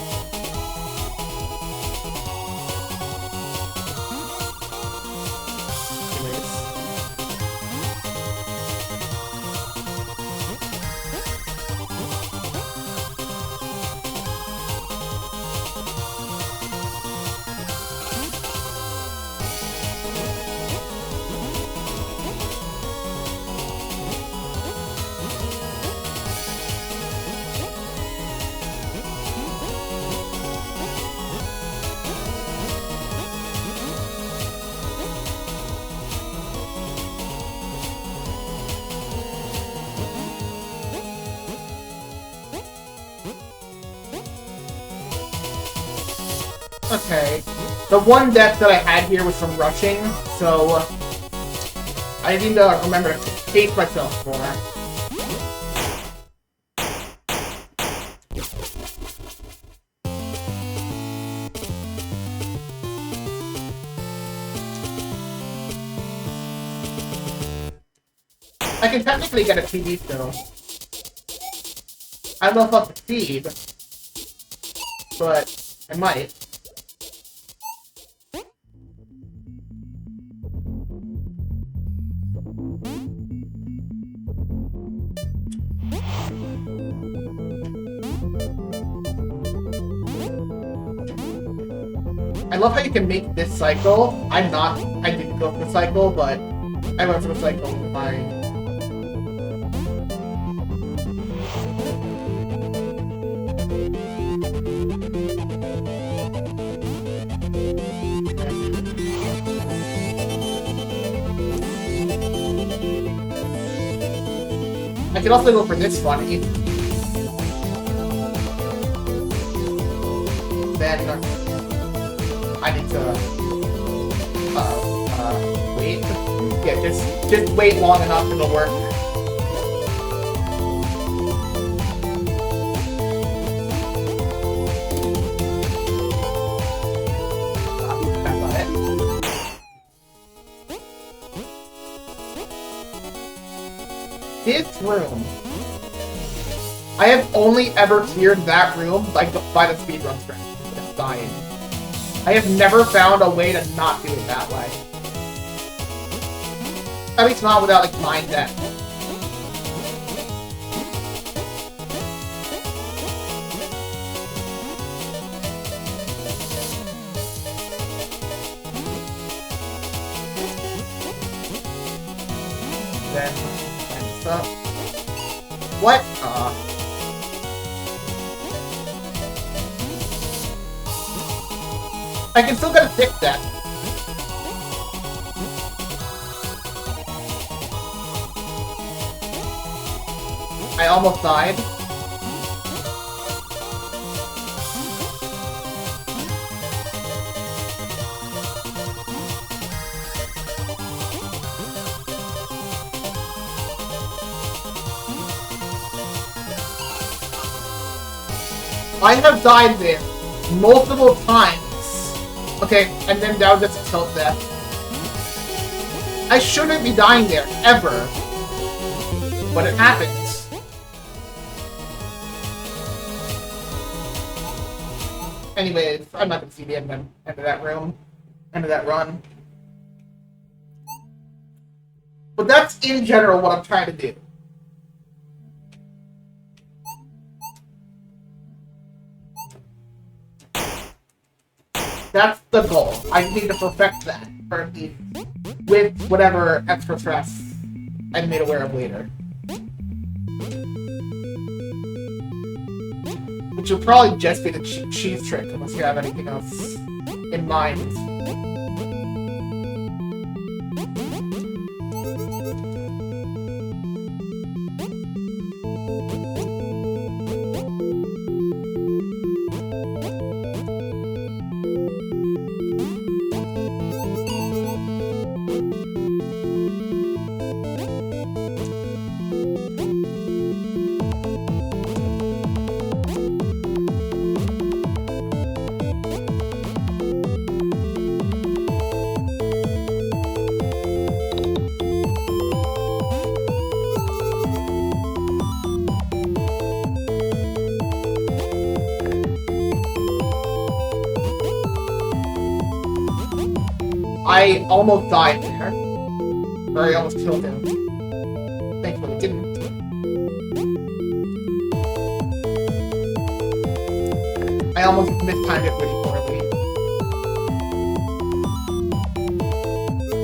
Okay. The one death that I had here was from rushing, so I need to remember to pace myself more. I can technically get a TV still. I don't know if I'll succeed, but I might. I love how you can make this cycle. I didn't go for the cycle, but I went for the cycle with my... I could also go for this one. Then I need to wait. Yeah, just wait long enough and it'll work. That's not it. This room. I have only ever cleared that room by the speedrun strat. It's dying. I have never found a way to not do it that way. At least not without, like, mind death. Then, and stuff. What? I can still get a 6 death. I almost died. I have died there multiple times. Okay, and then that was just a tilt death. I shouldn't be dying there, ever. But it happens. Anyways, I'm not gonna see the end of that room. End of that run. But that's in general what I'm trying to do. That's the goal. I need to perfect that currently with whatever extra stress I'm made aware of later. Which will probably just be the cheese trick unless you have anything else in mind. I almost died there. Or I almost killed him. Thankfully, it didn't. I almost mistimed it pretty poorly.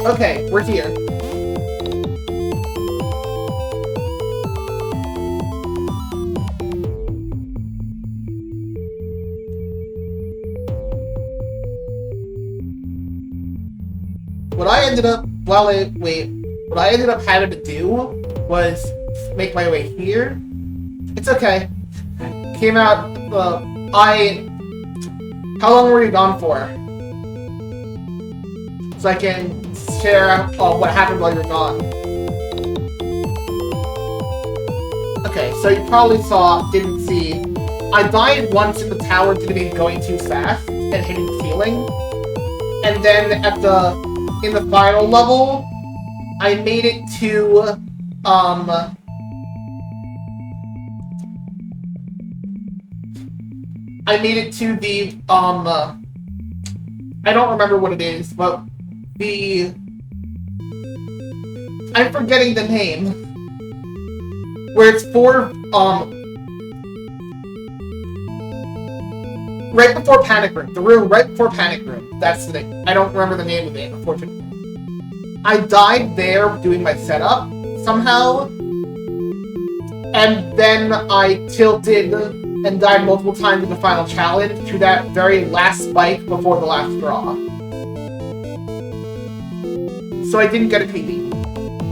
Okay, we're here. What I ended up, what I ended up having to do was make my way here. It's okay. Came out, how long were you gone for? So I can share what happened while you were gone. Okay, so you probably didn't see. I died once in the tower due to me going too fast and hitting the ceiling. And then in the final level, I made it to, the, I don't remember what it is, but I'm forgetting the name. Where it's for, right before Panic Room. The room right before Panic Room. That's the thing. I don't remember the name of it, unfortunately. I died there doing my setup, somehow. And then I tilted and died multiple times in the final challenge to that very last spike before the last draw. So I didn't get a PB.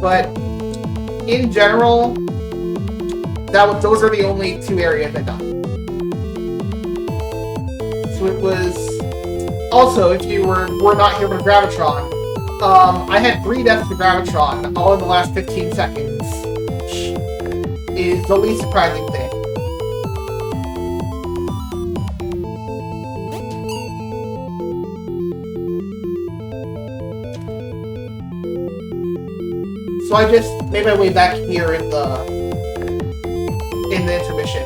But in general, those are the only two areas I got. So it was... Also, if you were not here for Gravitron, I had 3 deaths to Gravitron, all in the last 15 seconds. Which is the least surprising thing. So I just made my way back here in the intermission.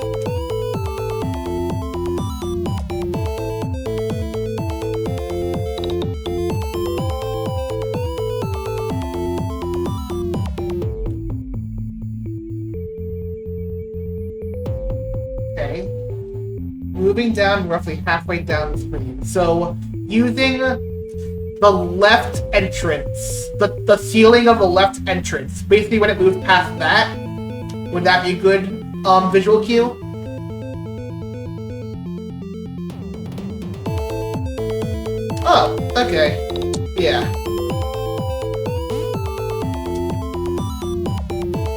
Okay. Moving down roughly halfway down the screen. So using the left entrance, the ceiling of the left entrance. Basically, when it moves past that, would that be a good visual cue? Oh, okay. Yeah.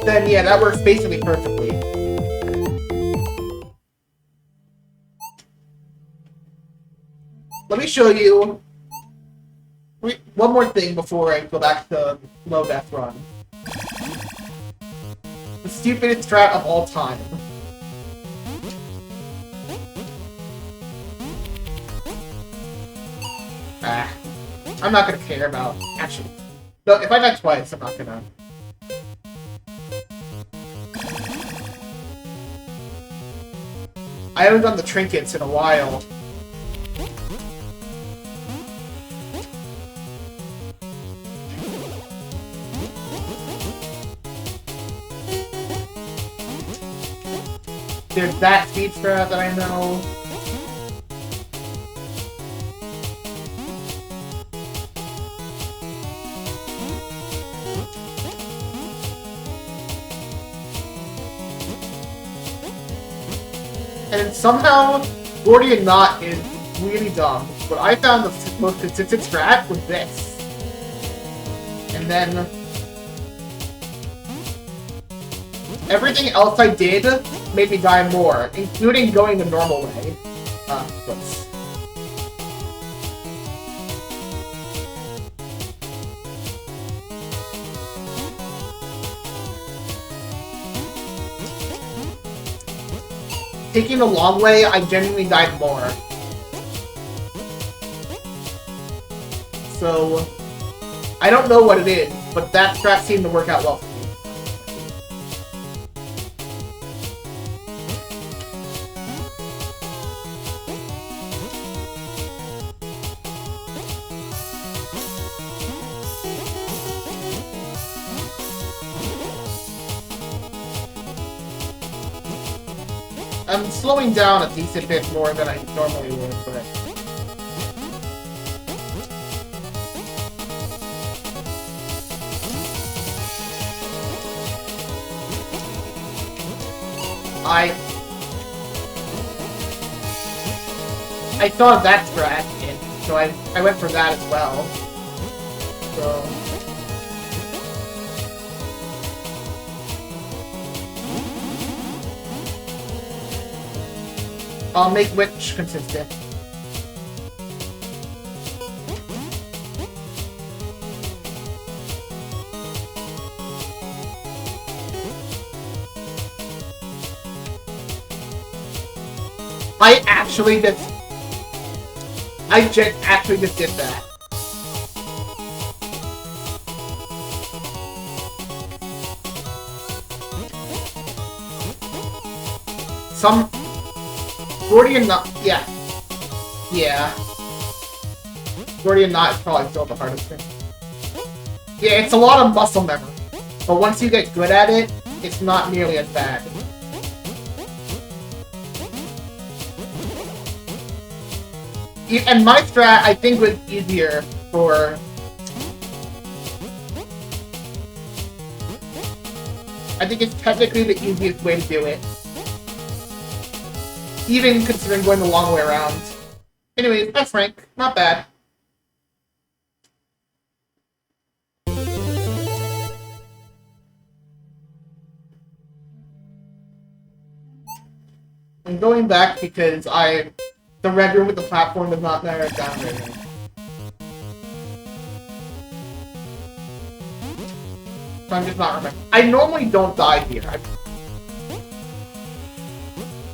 Then yeah, that works basically perfectly. Let me show you one more thing before I go back to low death run. The stupidest strat of all time. I'm not gonna care about... Actually, no, if I die twice, I'm not gonna... I haven't done the trinkets in a while. There's that speed strat that I know. And somehow, Gordian Knot is really dumb. But I found the most consistent strat was this. And then... everything else I did made me die more, including going the normal way. Whoops. Taking the long way, I genuinely died more. So, I don't know what it is, but that strat seemed to work out well for me. I'm slowing down a decent bit more than I normally would, but... I saw that strat, and so I went for that as well. So... I'll make which consistent. I actually just did that. Gordian Knot, yeah. Yeah. Gordian Knot is probably still the hardest thing. Yeah, it's a lot of muscle memory. But once you get good at it, it's not nearly as bad. And my strat, I think, was easier for... I think it's technically the easiest way to do it. Even considering going the long way around. Anyways, that's rank. Not bad. I'm going back because the red room with the platform does not narrow it down right now. So I'm just not remembering. I normally don't die here.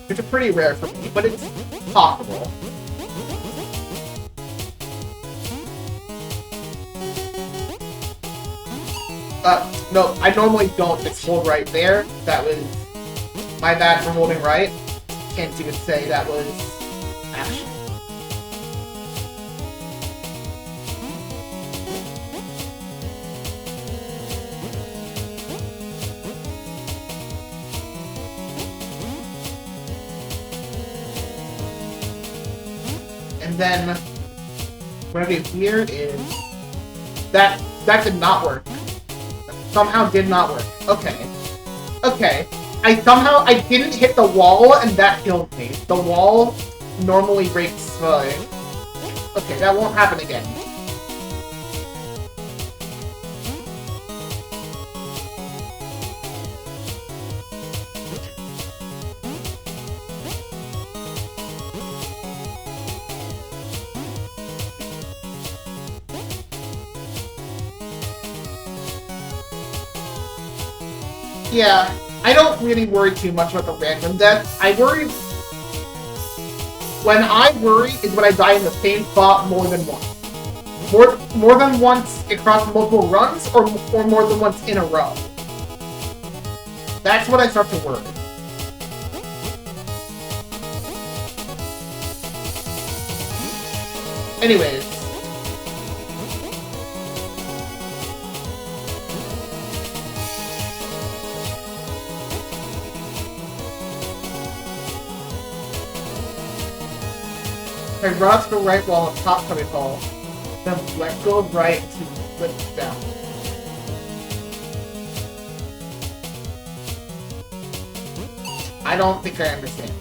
Which is pretty rare for me, but it's possible. No, I normally don't just hold right there. That was my bad for holding right. Can't even say that was action. And then what I do here is that did not work. Somehow did not work. Okay. Okay. I didn't hit the wall and that killed me. The wall normally breaks Okay, that won't happen again. Yeah, I don't really worry too much about the random death. When I worry is when I die in the same spot more than once. More than once across multiple runs, or more than once in a row. That's when I start to worry. Anyways. I run to the right wall of top coming hole, then let go of right to flip down. I don't think I understand.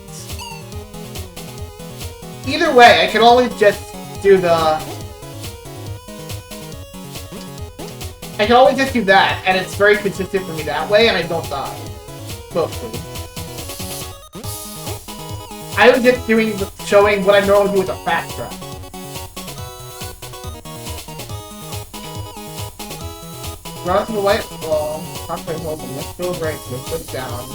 Either way, I can always just do I can always just do that, and it's very consistent for me that way, and I don't die. Mostly. I was just showing what I normally do with a fast strat. Run to the right wall, top right hold, and let's go right to flip down.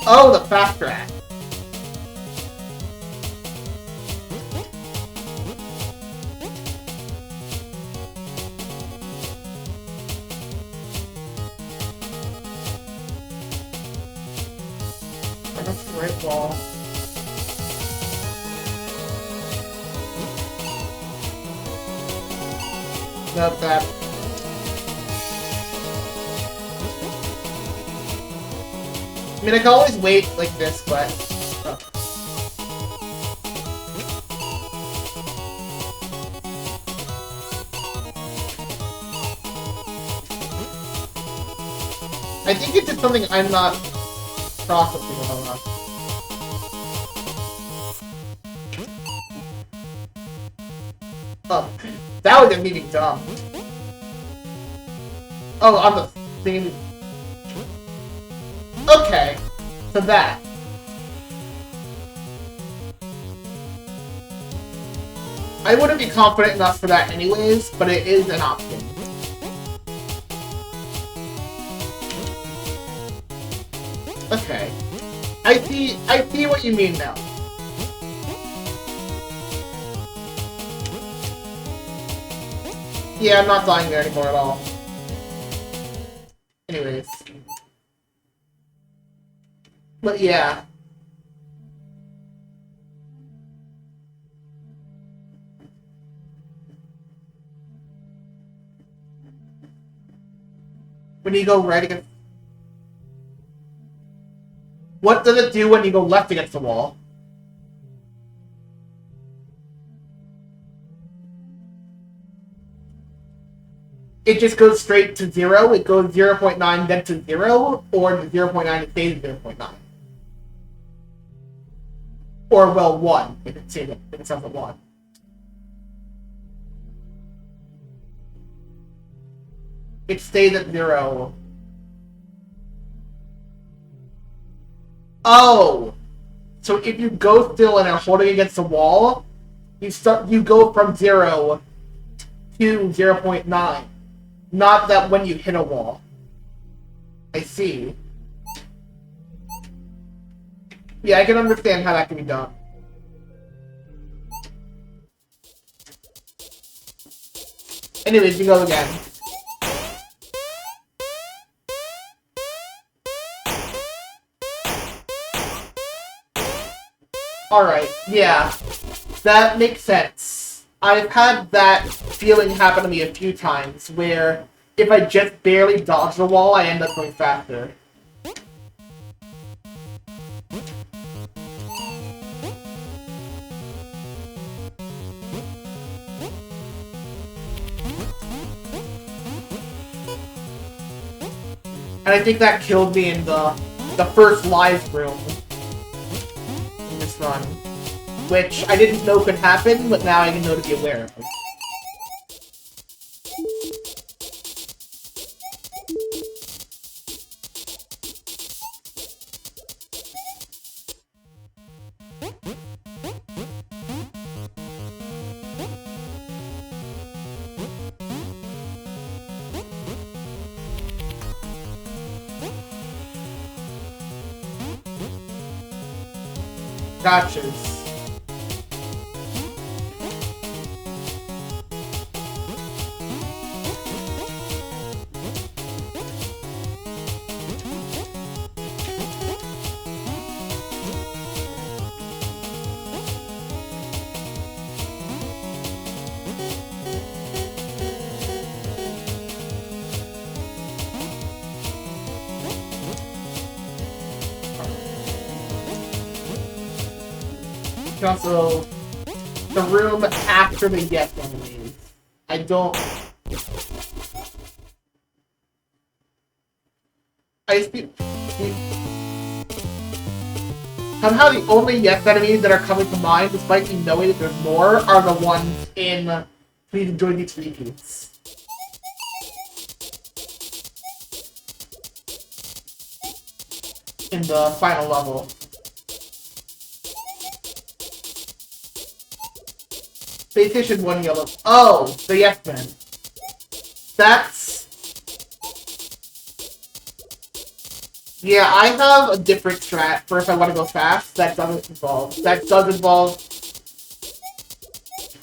Oh, the fast strat. Right wall. Nope, that. I mean, I can always wait like this, but... Oh. I think it's just something I'm not processing well enough. Oh, that was just me being dumb. Oh, on the thing. Okay, so that. I wouldn't be confident enough for that anyways, but it is an option. Okay. I see what you mean now. Yeah, I'm not dying there anymore at all. Anyways. But yeah. When you go right against... What does it do when you go left against the wall? It just goes straight to 0, it goes 0.9 then to 0, or the 0.9 it stays at 0.9. Or, well, 1, if it says a 1. It stays at 0. Oh! So if you go still and are holding against the wall, you go from 0 to 0.9. Not that when you hit a wall. I see. Yeah, I can understand how that can be done. Anyways, you go again. Alright, yeah. That makes sense. I've had that feeling happen to me a few times, where if I just barely dodge the wall, I end up going faster. And I think that killed me in the first live room in this run. Which I didn't know could happen, but now I know to be aware of. Gotchas. Also, the room after the yes enemies. I don't... Somehow the only yes enemies that are coming to mind, despite me knowing that there's more, are the ones in Please Enjoy These Repeats. In the final level. PlayStation 1 yellow. Oh, the Yes Men. That's... Yeah, I have a different strat for if I want to go fast. That does involve...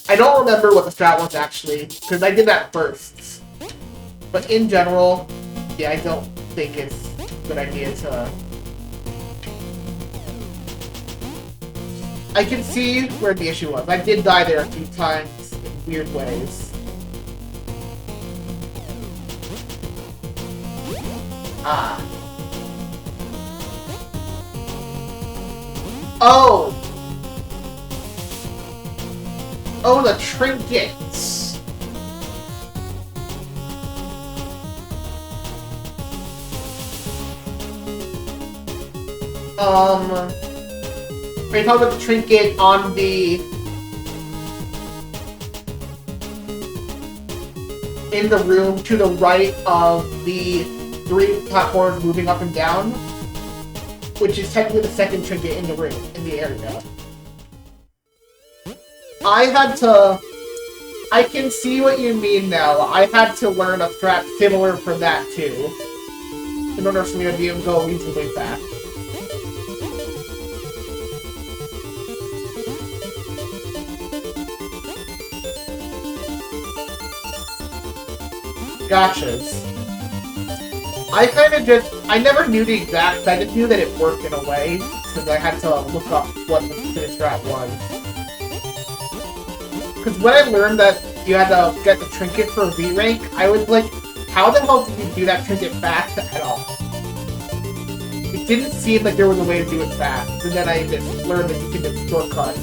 I don't remember what the strat was actually, because I did that first. But in general, yeah, I don't think it's a good idea to... I can see where the issue was. I did die there a few times in weird ways. Ah. Oh! Oh, the trinkets! Are you talking about the trinket on the... in the room to the right of the 3 platforms moving up and down? Which is technically the second trinket in the room, in the area. I can see what you mean now. I had to learn a strat similar for that too, in order for me to be able to go reasonably fast. Gotchas. I never knew the exact, I just knew that it worked in a way, because I had to look up what the finish strat was. Because when I learned that you had to get the trinket for V rank, I was like, how the hell did you do that trinket fast at all? It didn't seem like there was a way to do it fast, and then I just learned that you can just shortcut.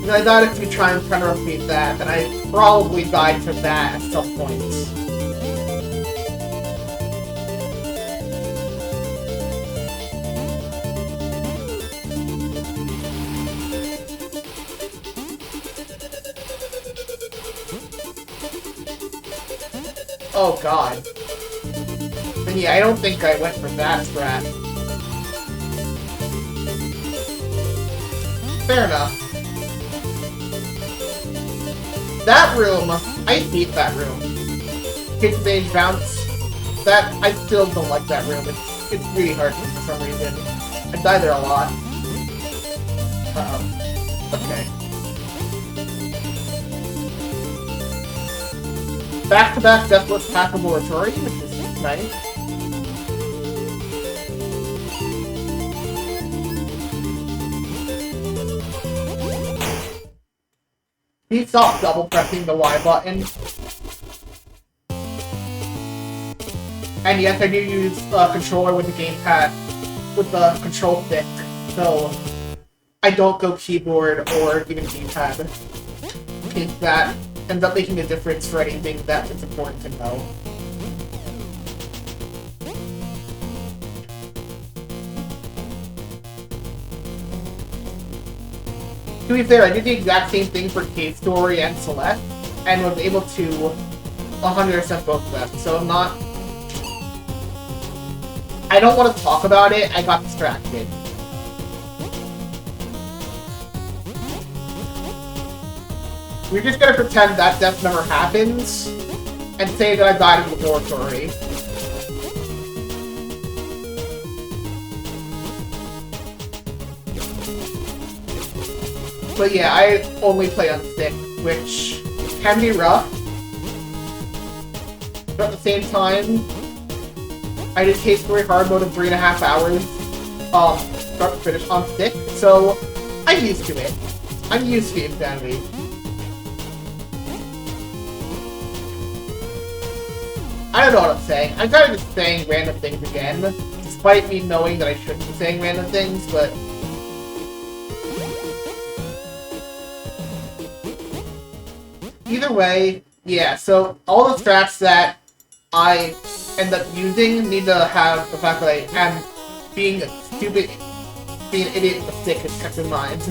And I thought if you try and repeat that, then I probably died to that at some point. Oh god. And yeah, I don't think I went for that strat. Fair enough. That room, I hate that room. Kick stage bounce. That, I still don't like that room. It's really hard for some reason. I die there a lot. Uh-oh. Okay. Back-to-back deathless path laboratory, which is nice. He stopped double pressing the Y button. And yes, I do use a controller with the gamepad, with the control stick, so I don't go keyboard or even gamepad. In case that ends up making a difference for anything that is important to know. To be fair, I did the exact same thing for Cave Story and Celeste, and was able to 100% both of them, so I'm not... I don't want to talk about it, I got distracted. We're just gonna pretend that death never happens, and say that I died in the laboratory. But yeah, I only play on stick, which can be rough. But at the same time, I did Cave Story hard mode in 3.5 hours, start to finish on stick, so I'm used to it. I'm used to insanity. I don't know what I'm saying. I'm kind of just saying random things again, despite me knowing that I shouldn't be saying random things, but... Either way, yeah, so all the strats that I end up using need to have the fact that I am being a stupid, being an idiot with a stick is kept in mind.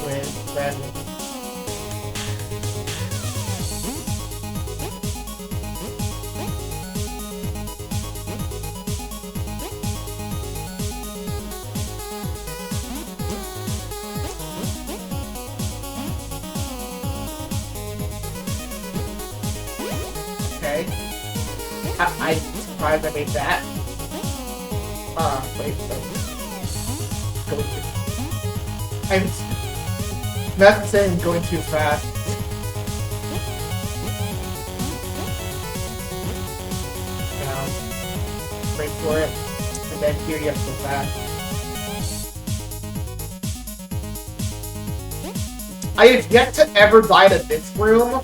With then... I'm surprised I made that. Wait, no. Going too... That's saying going too fast. Wait for it. And then here you have to go fast. I have yet to ever die to this room,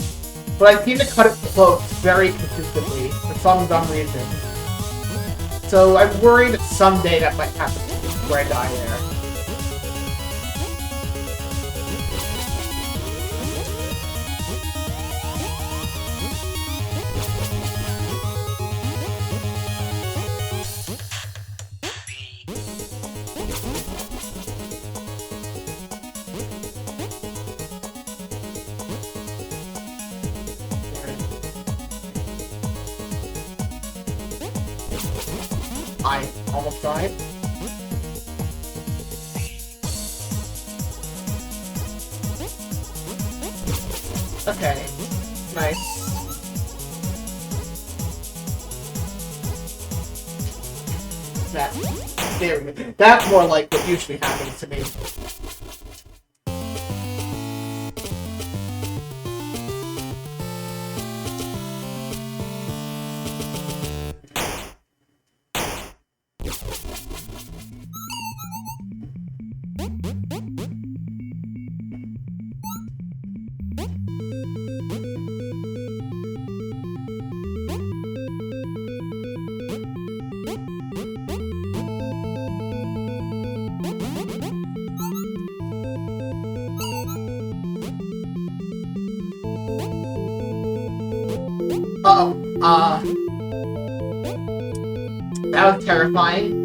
but I seem to cut it close very consistently for some dumb reason. So I'm worried that someday that might happen to me where I die there. I almost died. Okay. Nice. There we go. That's more like what usually happens to me. That was terrifying.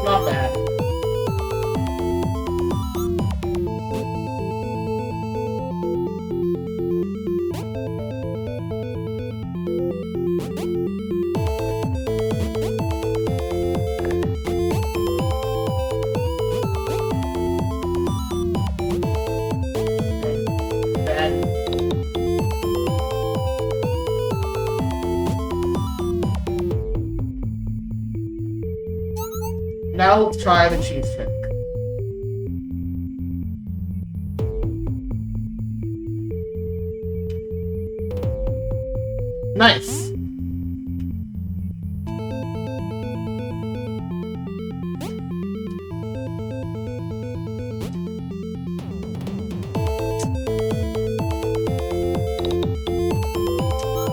Not bad. Now let's try the cheese trick. Nice.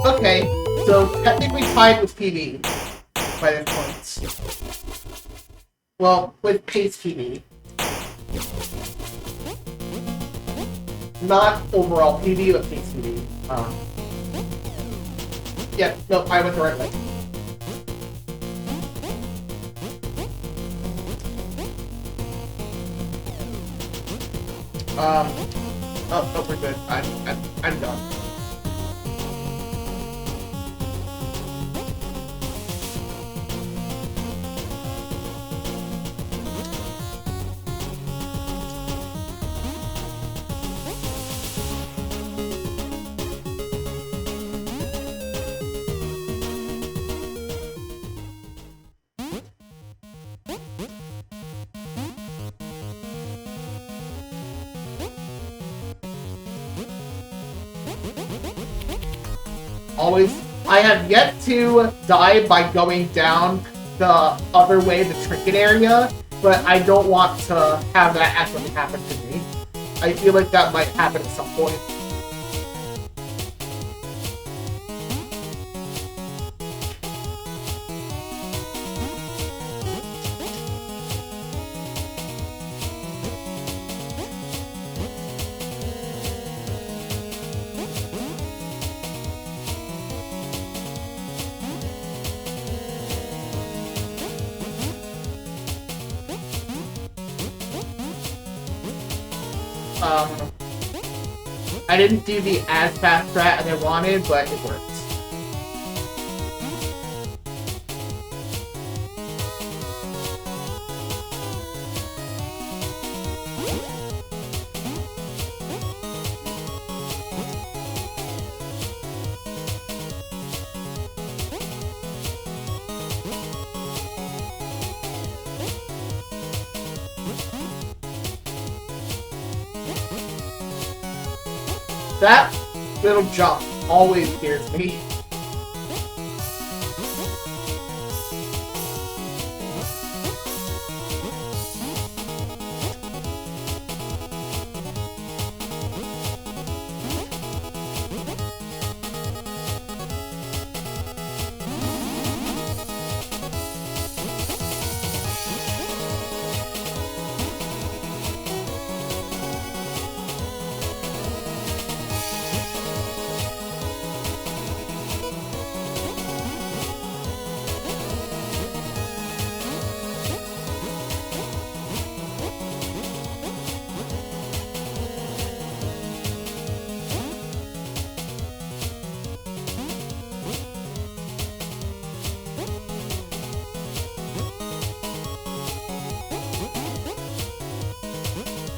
Okay, so technically tied with PB by this point. Well, with pace PB. Not overall PB, but pace PB. Yeah, no, I went the right way. Oh, we're good. I'm done. Always, I have yet to die by going down the other way, the trinket area, but I don't want to have that actually happen to me. I feel like that might happen at some point. I didn't do the as fast strat as I wanted, but it worked. That little jump always scares me.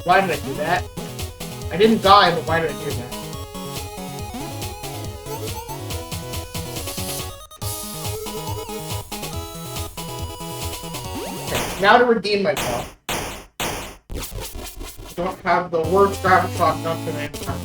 Why did I do that? I didn't die, but why did I do that? Okay, now to redeem myself. I don't have the worst Gravitron done for the time.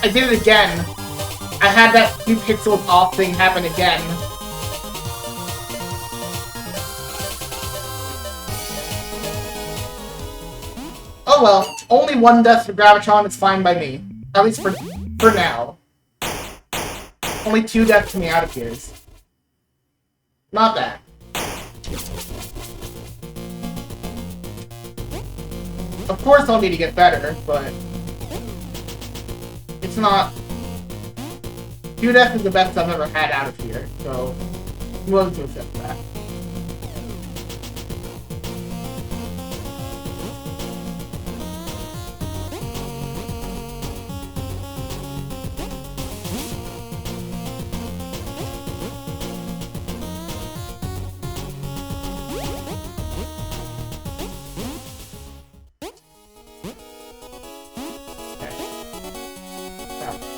I did it again. I had that few pixels off thing happen again. Oh well, only one death for Gravitron is fine by me. At least for now. Only 2 deaths to me out appears. Not bad. Of course I'll need to get better, but it's not... 2 deaths is the best I've ever had out of here, so I'm willing to accept that.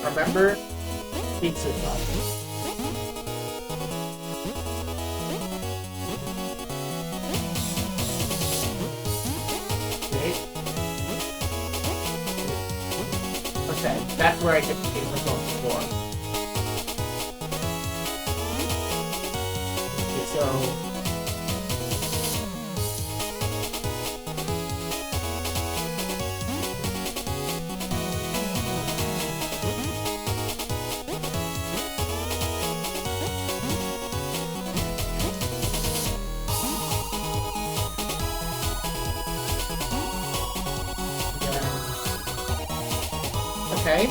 Remember, pizza sauce. Okay, that's where I get the game results for. Okay, so... Okay.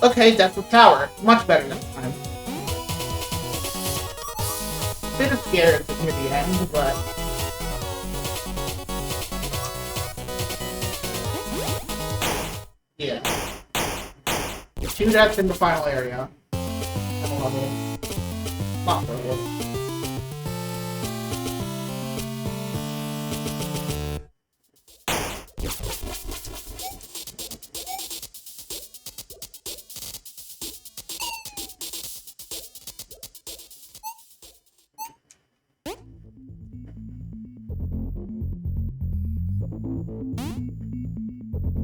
Okay, Death with Power. Much better this time. Bit of scared near the end, but... yeah. 2 deaths in the final area. I don't love it. Not for it.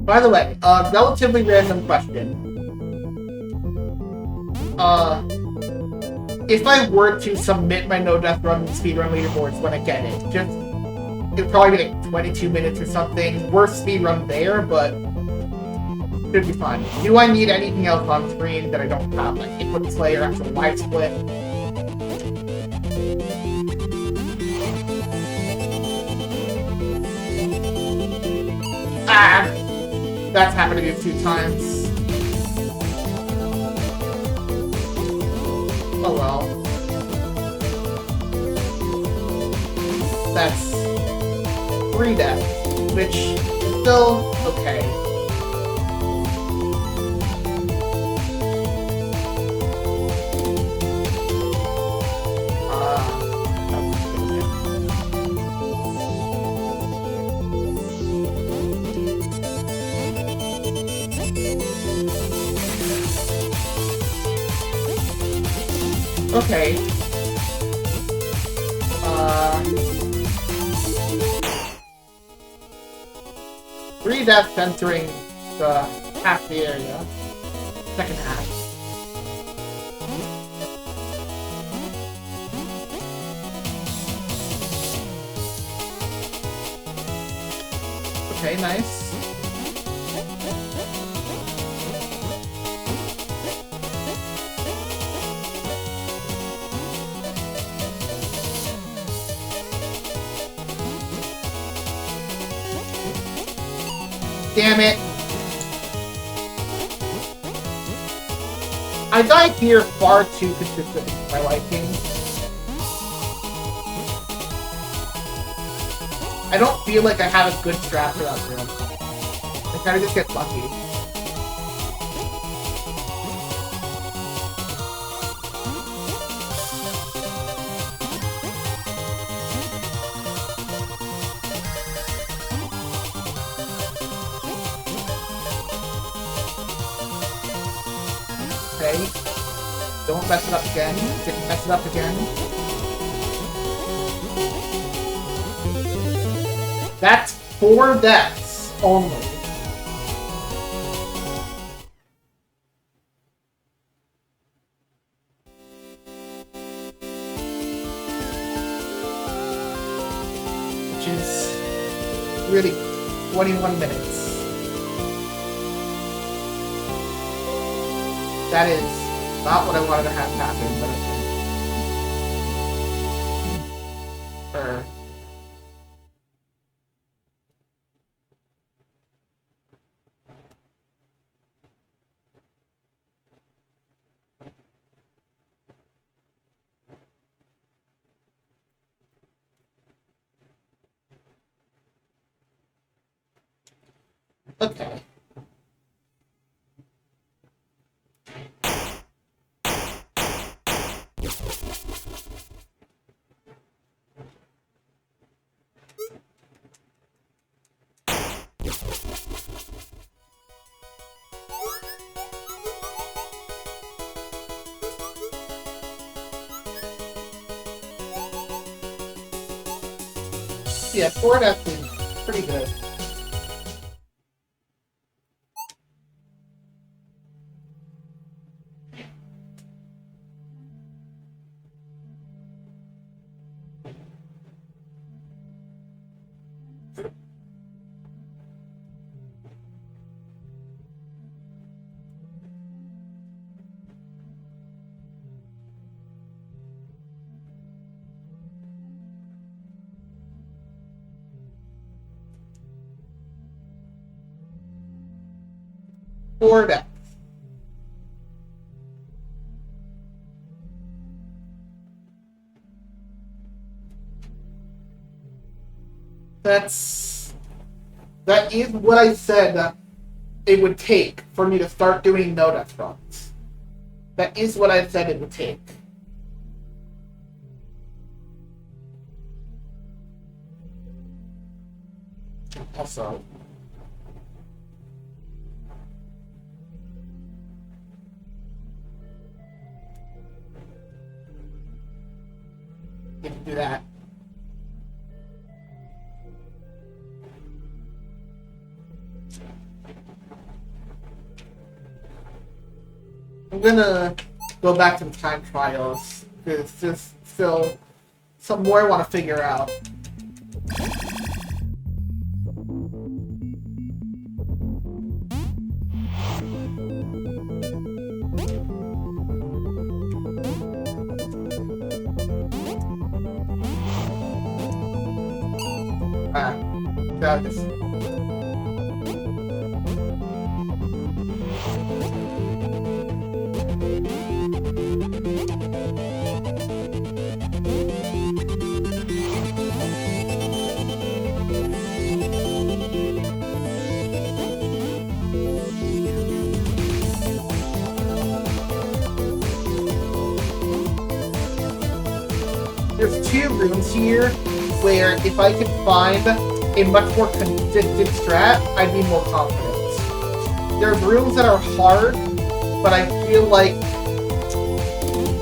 By the way, relatively random question. If I were to submit my no-death run speedrun leaderboards when I get it, it'd probably be like 22 minutes or something. Worst speedrun there, but should be fine. Do I need anything else on screen that I don't have, like input display or actual live split? Ah! That's happened to me a few times. Oh well. That's 3 deaths, which is still okay. Okay. 3 deaths entering the half the area. Second half. Okay, nice. Damn it! I die here far too consistently for my liking. I don't feel like I have a good strat for that room. I kinda just get lucky. Okay. Don't mess it up again. Didn't mess it up again. That's 4 deaths only. Which is really 21 minutes. That is not what I wanted to have happen, but okay. Okay. Yeah, 4 deaths is pretty good. Four deaths. That is what I said that it would take for me to start doing no death runs. That is what I said it would take. Also, didn't do that. I'm gonna go back to the time trials because there's still some more I want to figure out. Got this. There's two rooms here where if I could find a much more consistent strat, I'd be more confident. There are rooms that are hard, but I feel like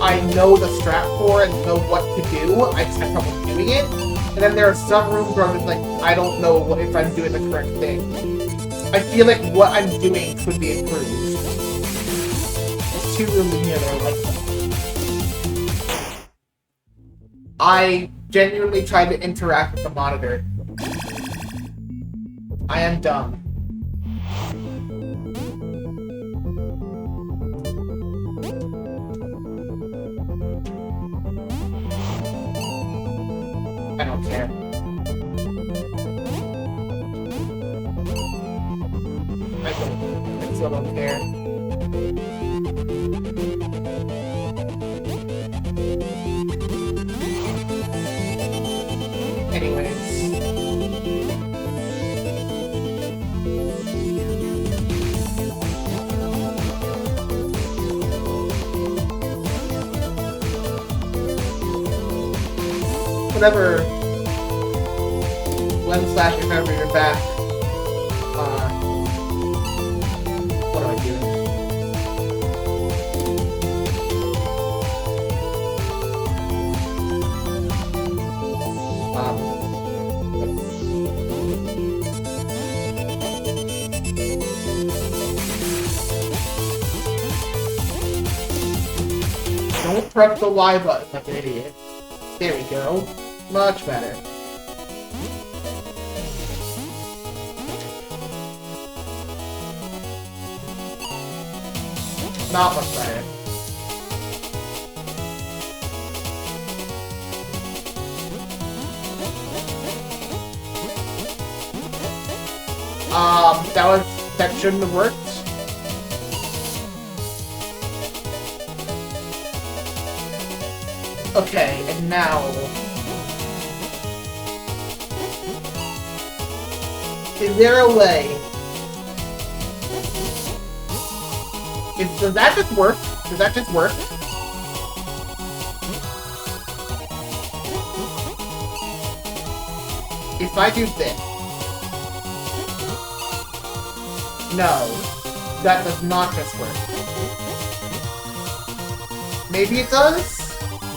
I know the strat for and know what to do. I just have trouble doing it. And then there are some rooms where I'm just like, I don't know if I'm doing the correct thing. I feel like what I'm doing could be improved. There's two rooms in here that are like that. I genuinely tried to interact with the monitor. I am dumb. I don't care. I still don't care. Anyways. Whatever. When/remember you're back. What am I doing? Don't press the Y button like an idiot. There we go. Much better. Not much better. That shouldn't have worked. Okay, and now... Is there a way? Does that just work? Does that just work? If I do this... No, that does not just work. Maybe it does?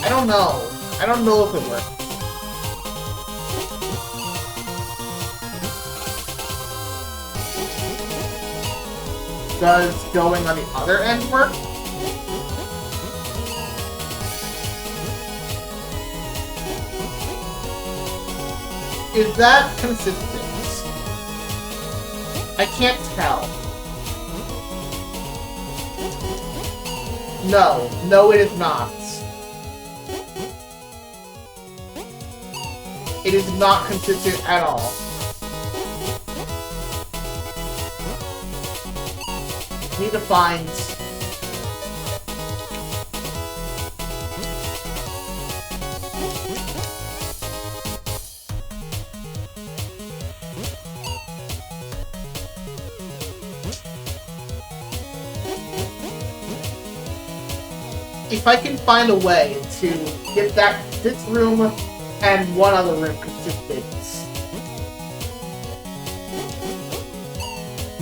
I don't know. I don't know if it works. Does going on the other end work? Is that consistent? I can't tell. No. No, it is not. It is not consistent at all. Need to find... if I can find a way to get this room and one other room consistent.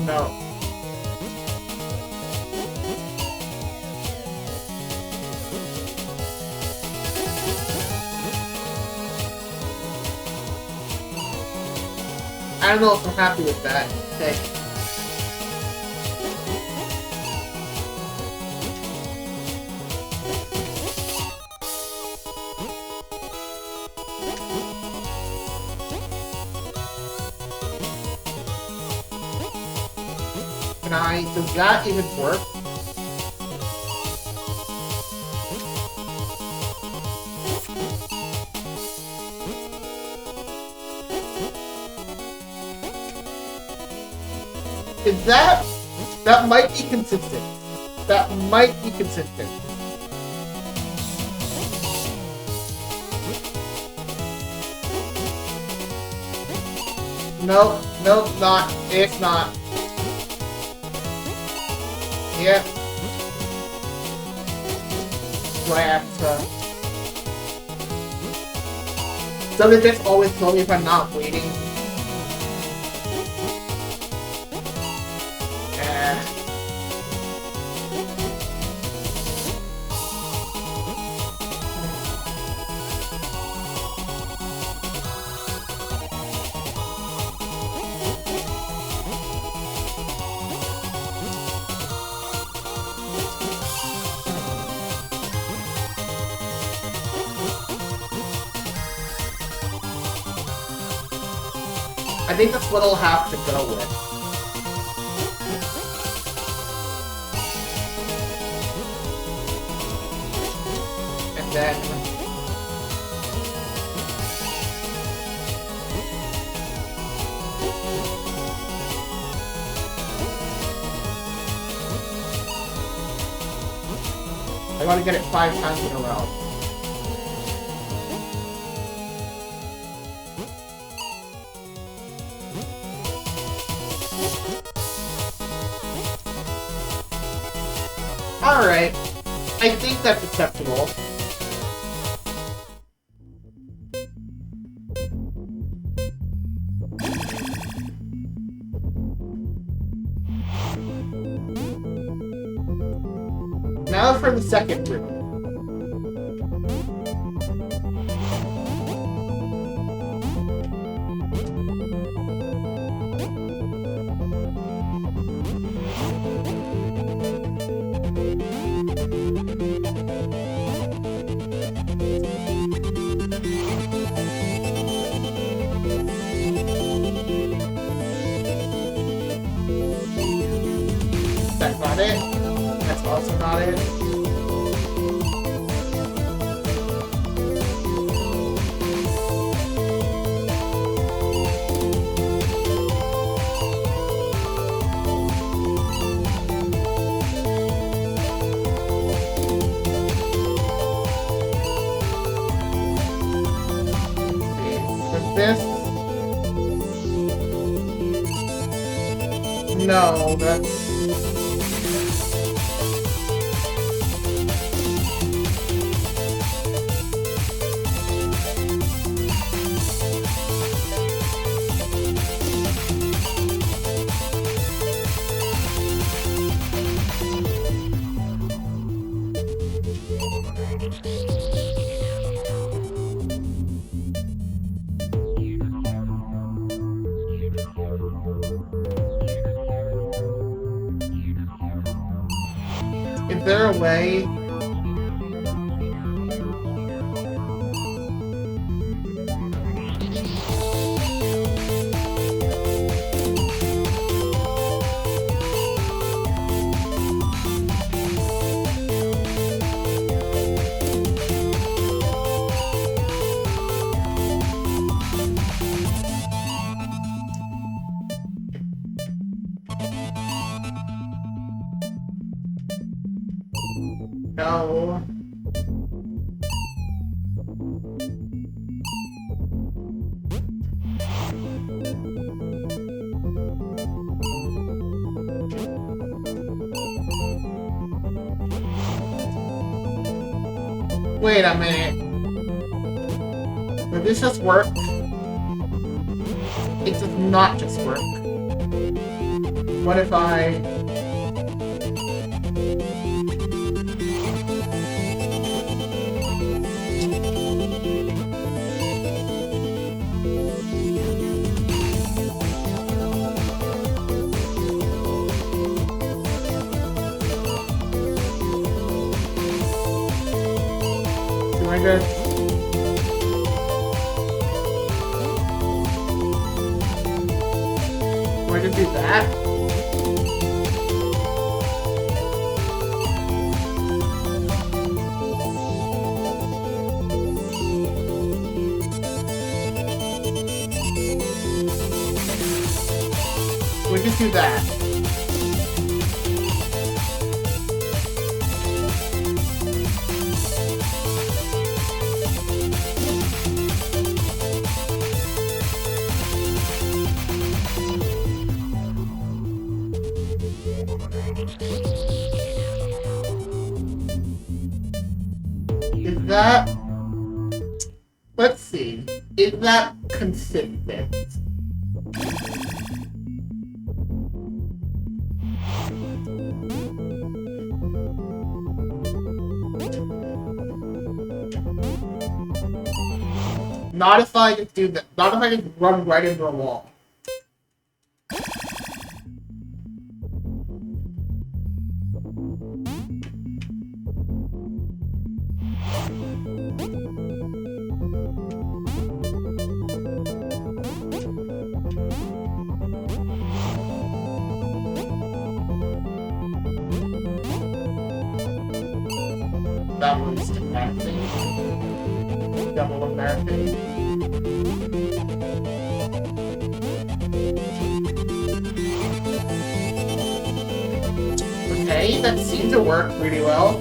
No. I don't know if I'm happy with that. Okay. Does that even work? Is that might be consistent. That might be consistent. No, not. It's not. Yep. Do I have to... Doesn't this always tell me if I'm not waiting? I think that's what I'll have to go with. And then... I want to get it 5 times in a row. Alright, I think that's acceptable. Now for the second room. That's not it. That's also not it. This? No, that's... Is there a way? No. Wait a minute. Does this just work? It does not just work. What if I... Do I just... Do I just do that? We just do that. Is that... Let's see. Is that consistent? Not if I just do that. Not if I just run right into a wall. That was embarrassing. Double embarrassing. Okay, that seemed to work pretty well.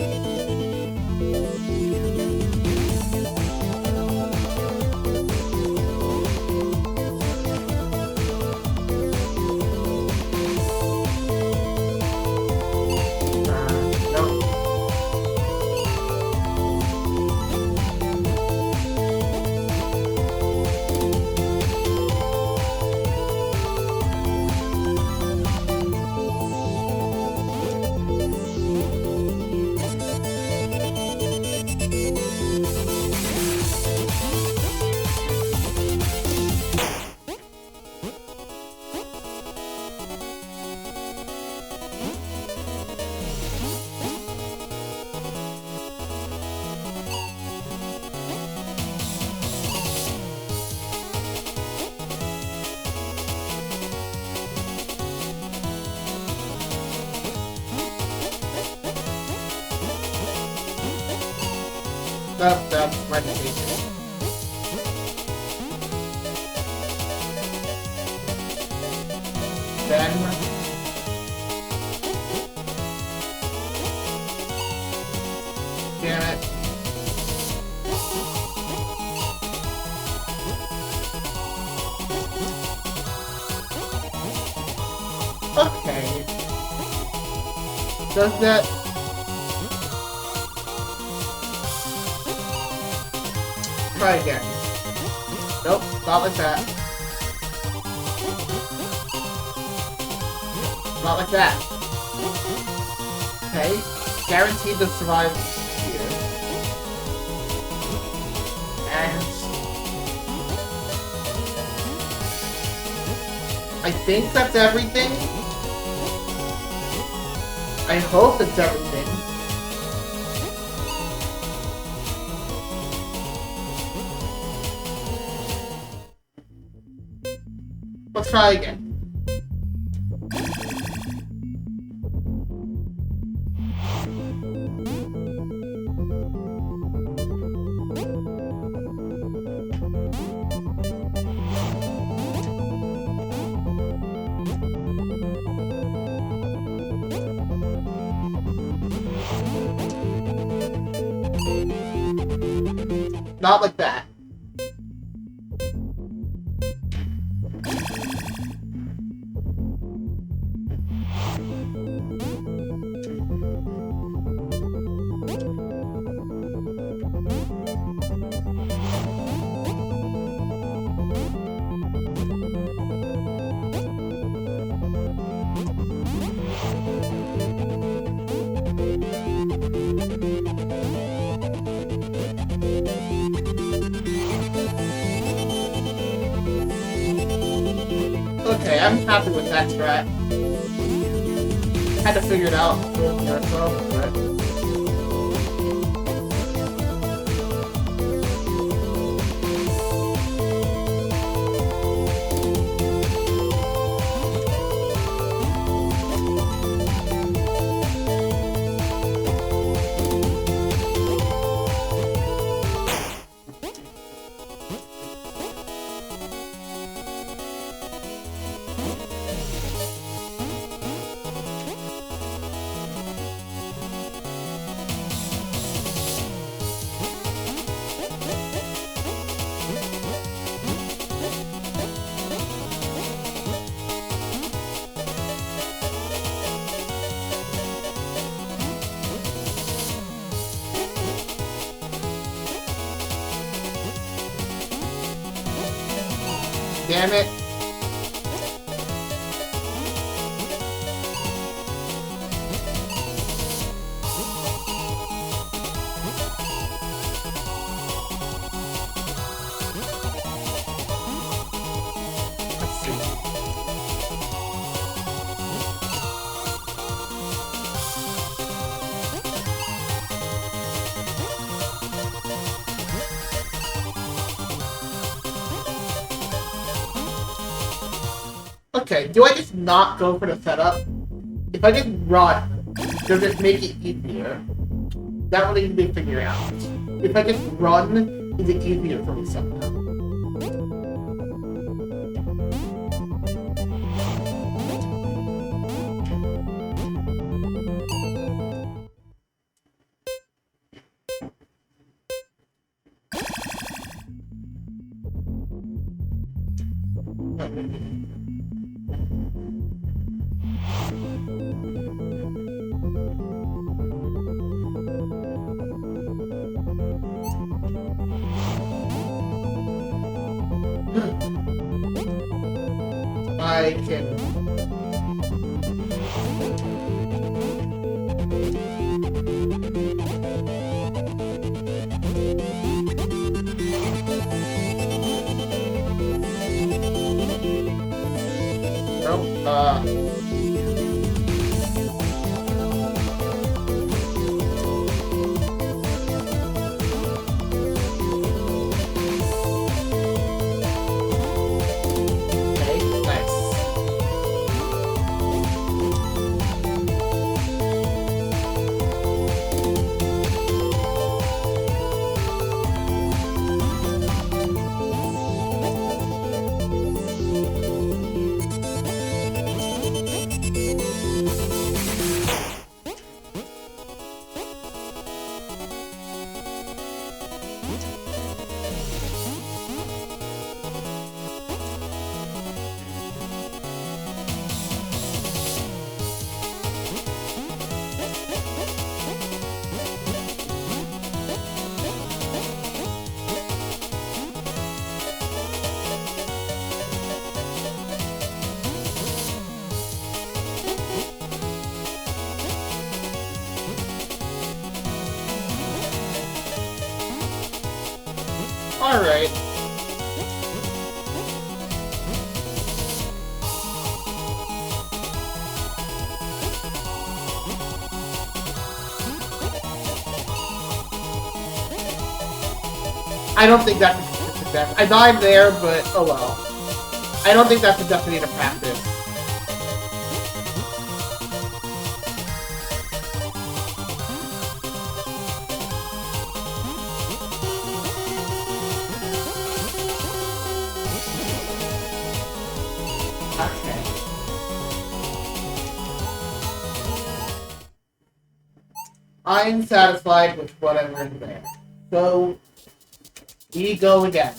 Nope. That's my decision. Then... Damn it. Okay. Does that... Try again. Nope, not like that. Not like that. Okay, guaranteed to survive here. And... I think that's everything. I hope that's everything. Let's try again. Not like that. I'm happy with that strat. Had to figure it out earlier, but... Damn it. Let's see. Okay, do I just not go for the setup? If I just run, does it make it easier? That will need to be figured out. If I just run, is it easier for me somehow? I can... Alright. I don't think that's a success. I died there, but oh well. I don't think that's a definite practice. Okay. I'm satisfied with what I learned there. So, we go again.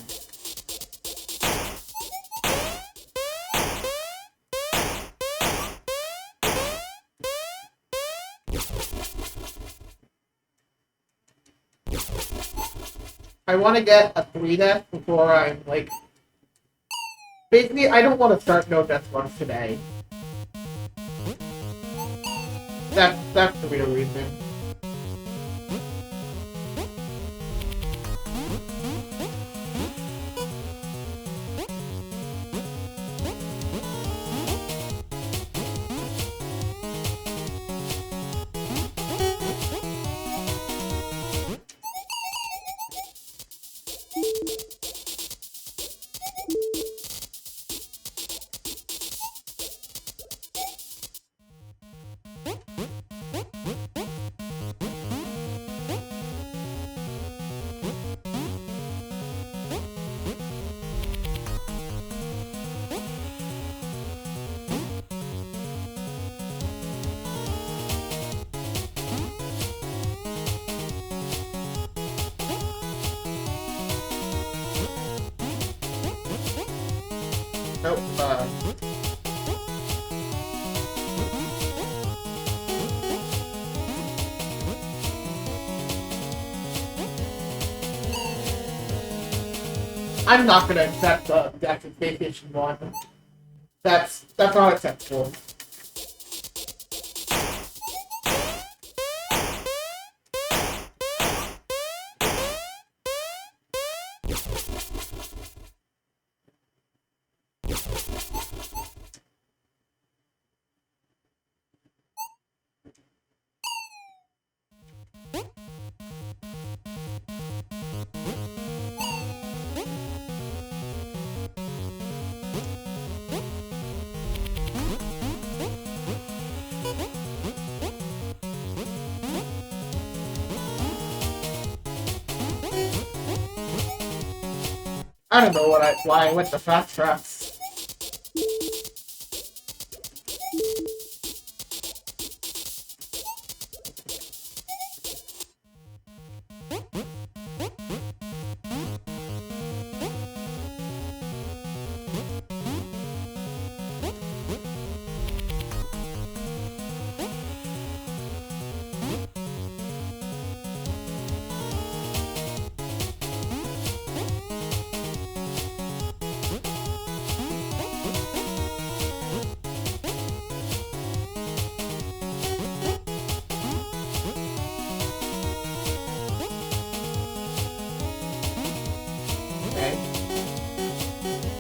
I want to get a 3 death before I'm like... Basically, I don't want to start no death runs today. That's the real reason. Nope, I'm not gonna accept the Jackson Space Station one. That's not acceptable. I don't know why I went to fast tracks.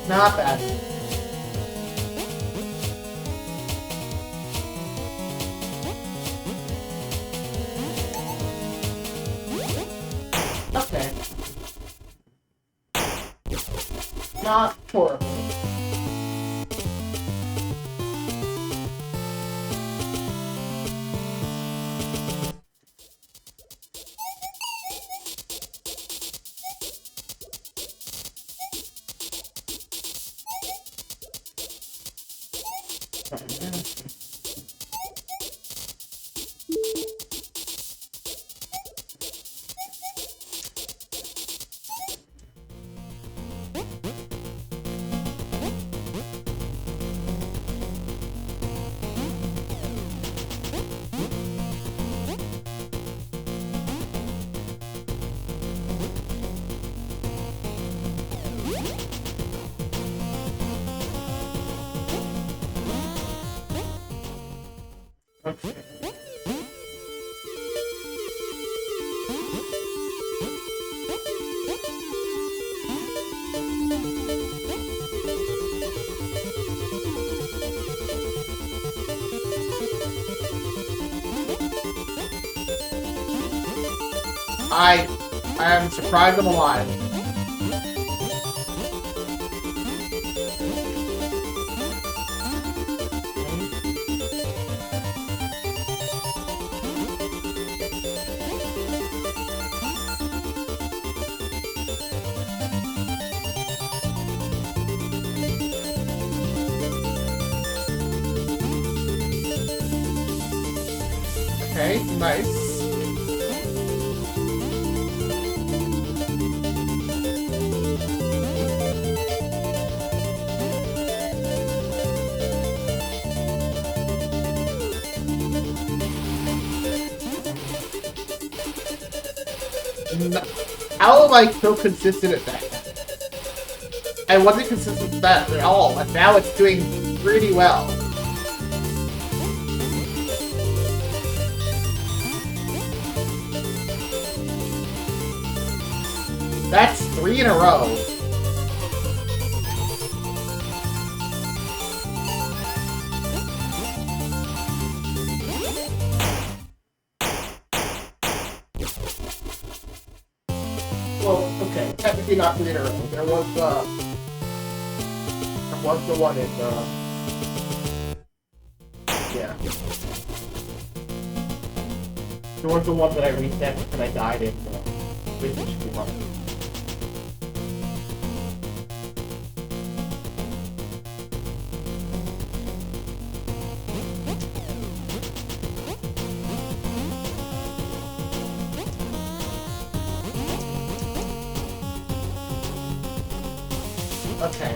Not bad. Okay. Not horrible. Okay. I am surprised I'm alive. Okay, nice. How am I so consistent at that? I wasn't consistent at that at all, and now it's doing pretty well. That's 3 in a row. Well, okay, technically not 3 in a row. There was the one in yeah. There was the one that I reset because I died in Vintage 200. Okay.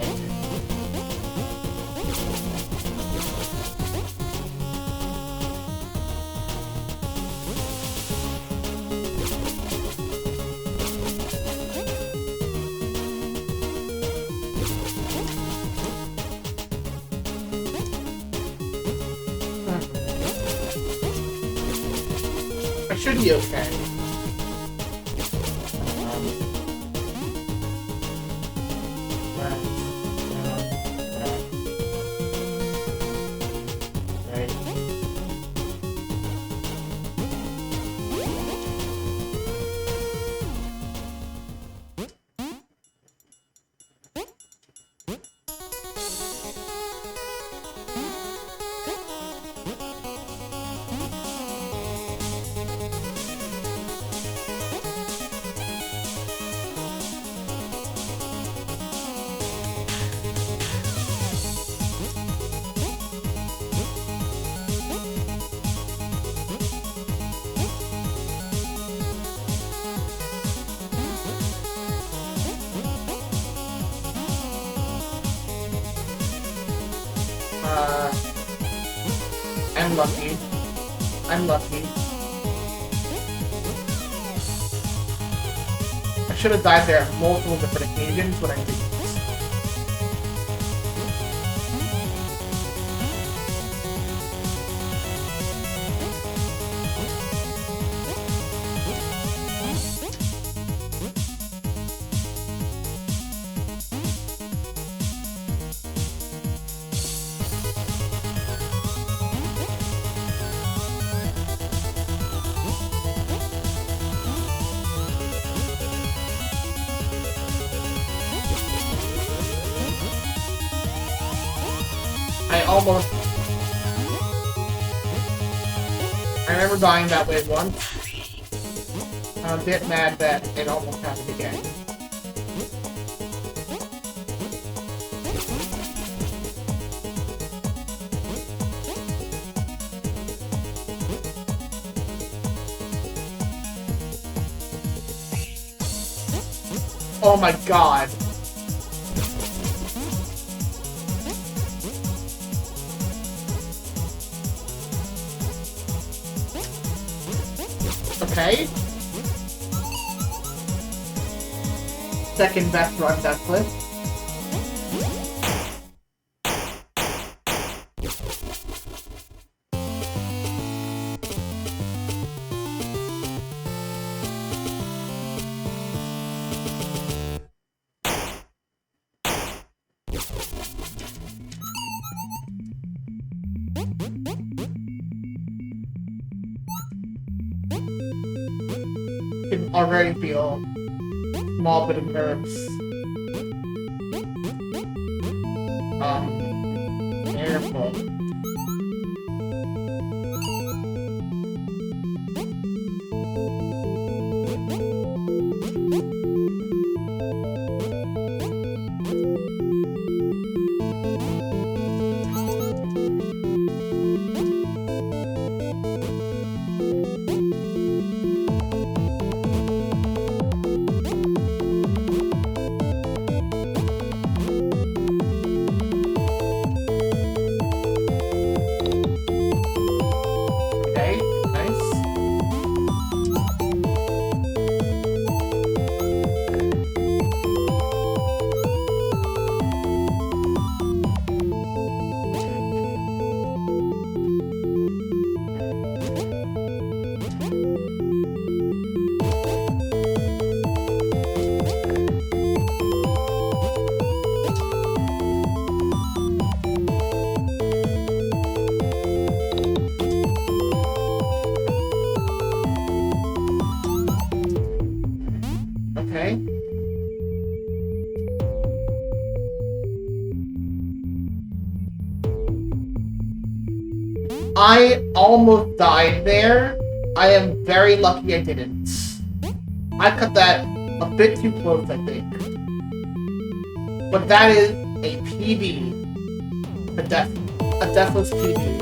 I should be okay. I'm lucky. I'm lucky. I should have died there on multiple different occasions when I did this. I remember dying that way once. I'm a bit mad that it almost happened again. Oh my god. Okay. Second best run deathless. Can already feel a small bit of nerves. Careful. I almost died there. I am very lucky I didn't. I cut that a bit too close, I think. But that is a PB. A deathless PB.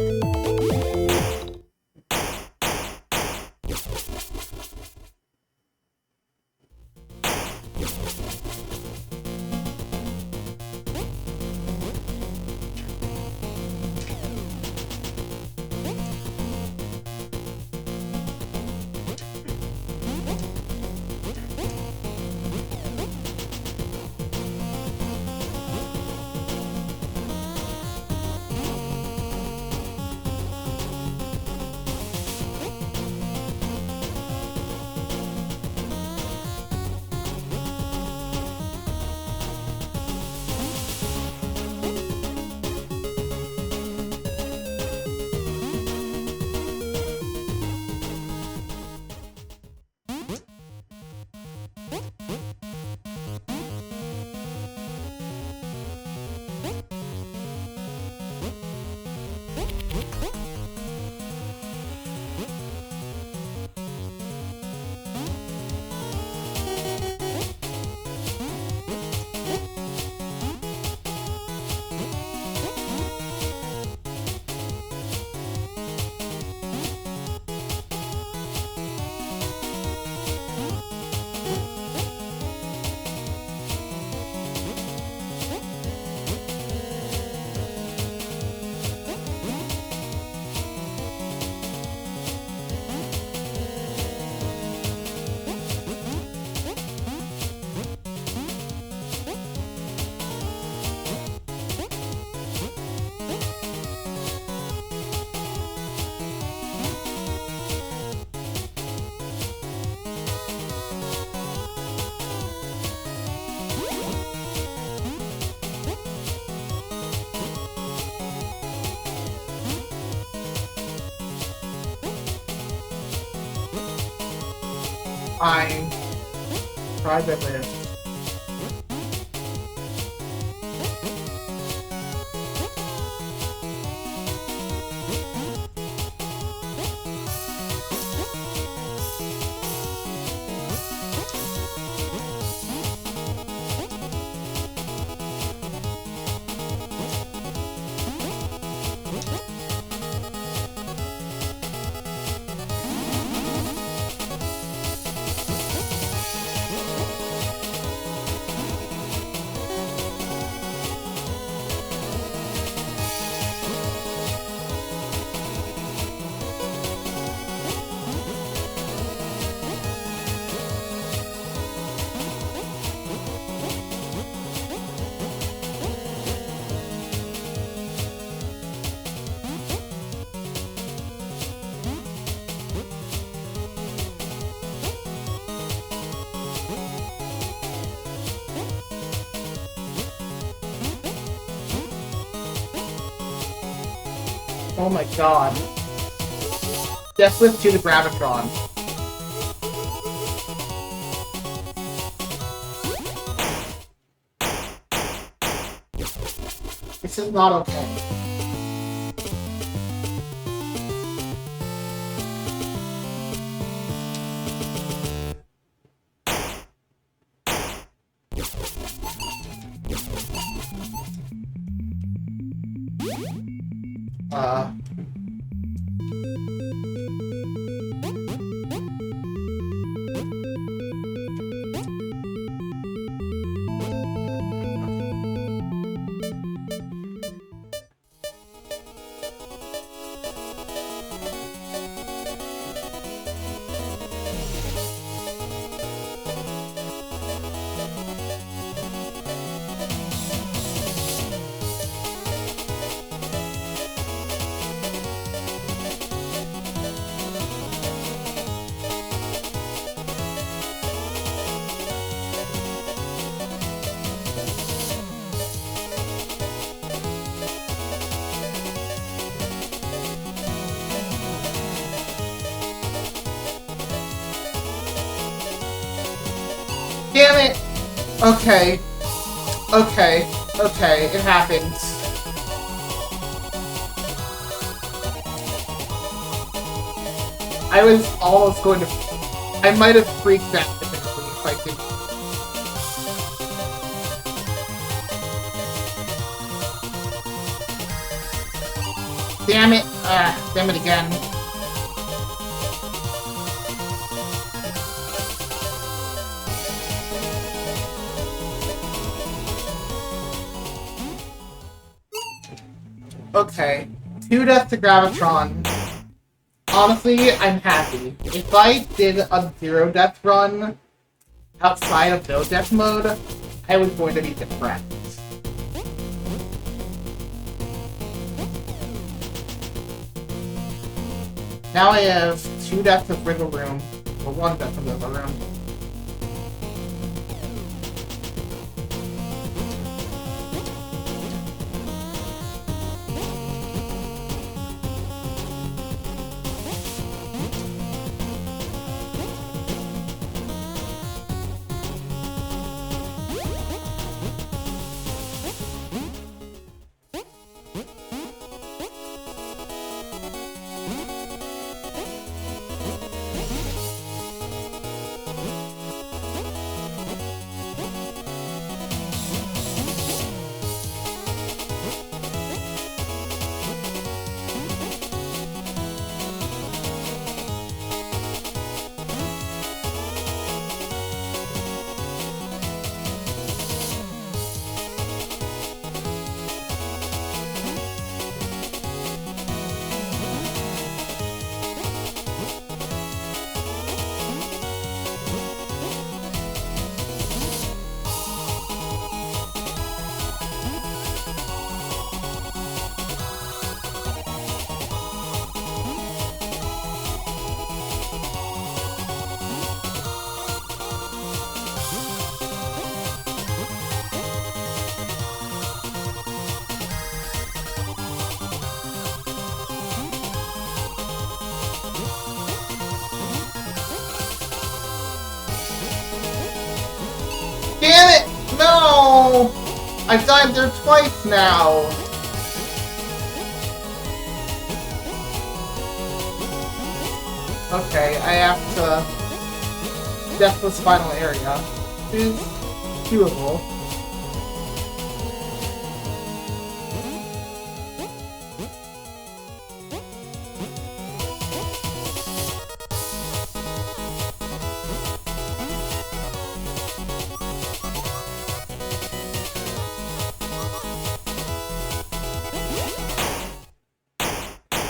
fine. Try the list. Oh my god. Deathless to the Gravitron. This is not okay. Damn it! Okay. Okay. Okay, it happens. I was almost going to... I might have freaked out typically if I did. Damn it! Damn it again. Okay, 2 deaths to Gravitron. Honestly, I'm happy. If I did a 0 death run outside of no death mode, I was going to be depressed. Now I have 2 deaths of Wiggle Room, or 1 death of Wiggle Room. Damn it! No! I've died there twice now! Okay, I have to... Deathless final area. Is doable.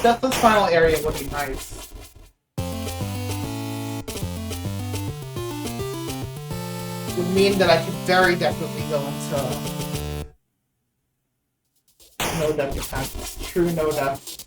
Deathless final area would be nice. Would mean that I could very definitely go into no death attacks. True no death.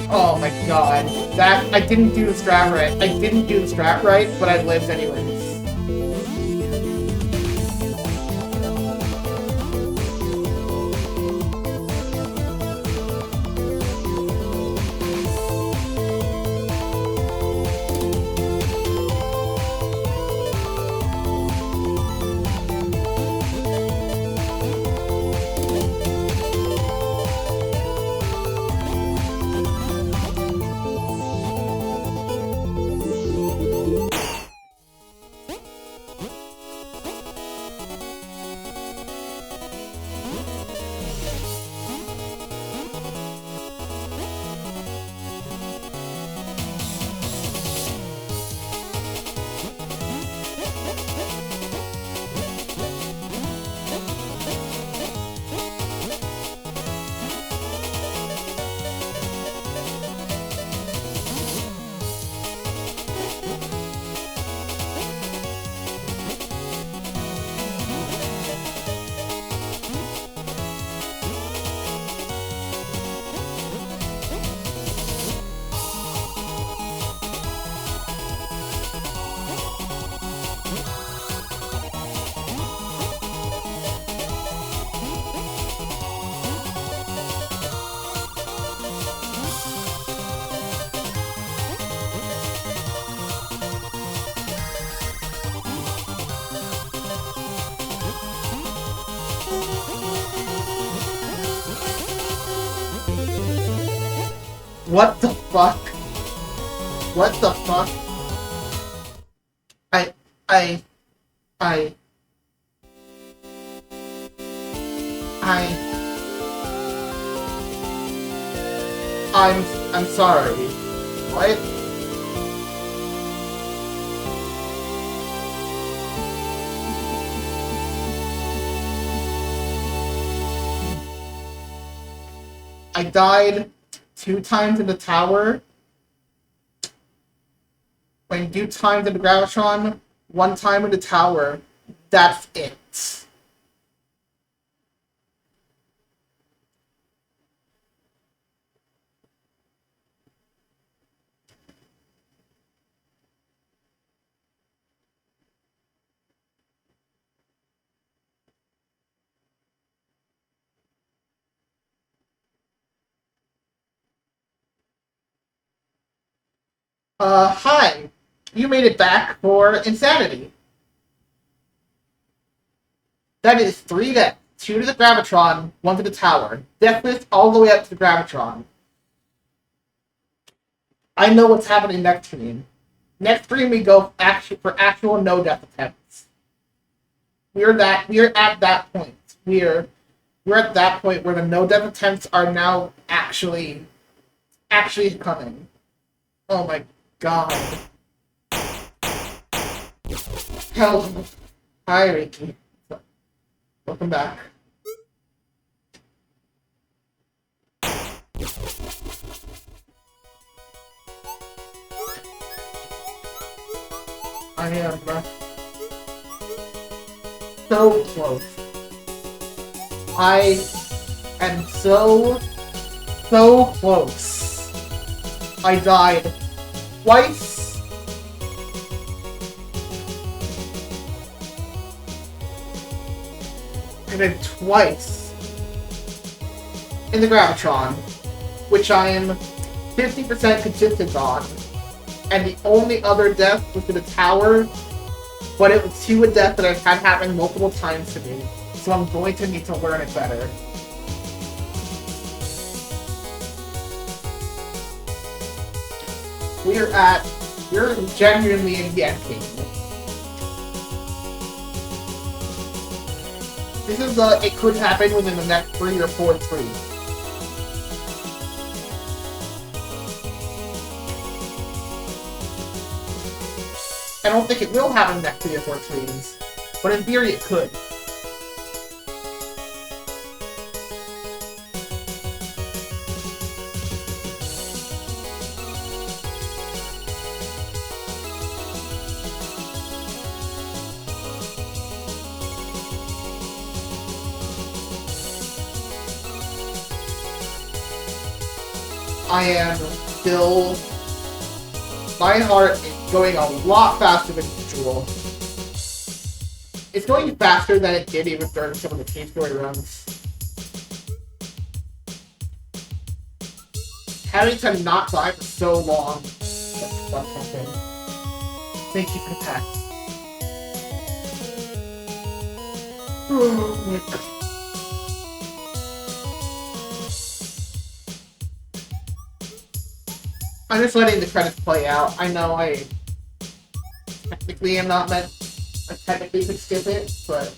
Oh my god. That I didn't do the strat right. I didn't do the strat right, but I lived anyways. What the fuck? What the fuck? I'm sorry. What? I died 2 times in the tower. When you do times in the Gravitron, 1 time in the tower. That's it. Hi. You made it back for Insanity. That is 3 deaths. 2 to the Gravitron, 1 to the tower. Deathless all the way up to the Gravitron. I know what's happening next stream. Next stream we go for actual no death attempts. We're at that point. We're at that point where the no death attempts are now actually coming. Oh my god. Hello. Hi, Ricky. Welcome back. I am so close. I am so close. I died twice. And then twice in the Gravitron, which I am 50% consistent on. And the only other death was in the tower, but it was to a death that I've had happen multiple times to me. So I'm going to need to learn it better. You're genuinely in the end game. This is, it could happen within the next 3 or 4 trees. I don't think it will happen in the next 3 or 4 trees, but in theory it could. I am still... My heart is going a lot faster than usual. It's going faster than it did even during some of the Cave Story runs. Having to not die for so long. That's something. Thank you for the pack. Oh my God. I'm just letting the credits play out. I know I technically am not meant... I technically could skip it, but...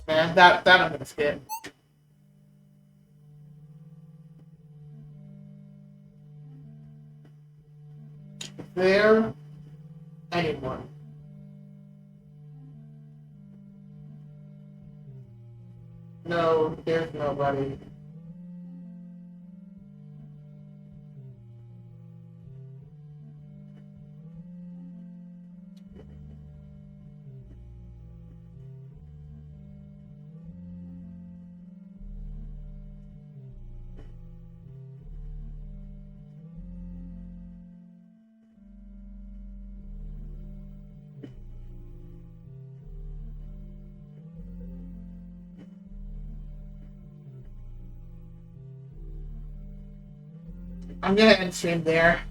Man, that I'm gonna skip. Is there anyone? No, there's nobody. I'm gonna end stream there.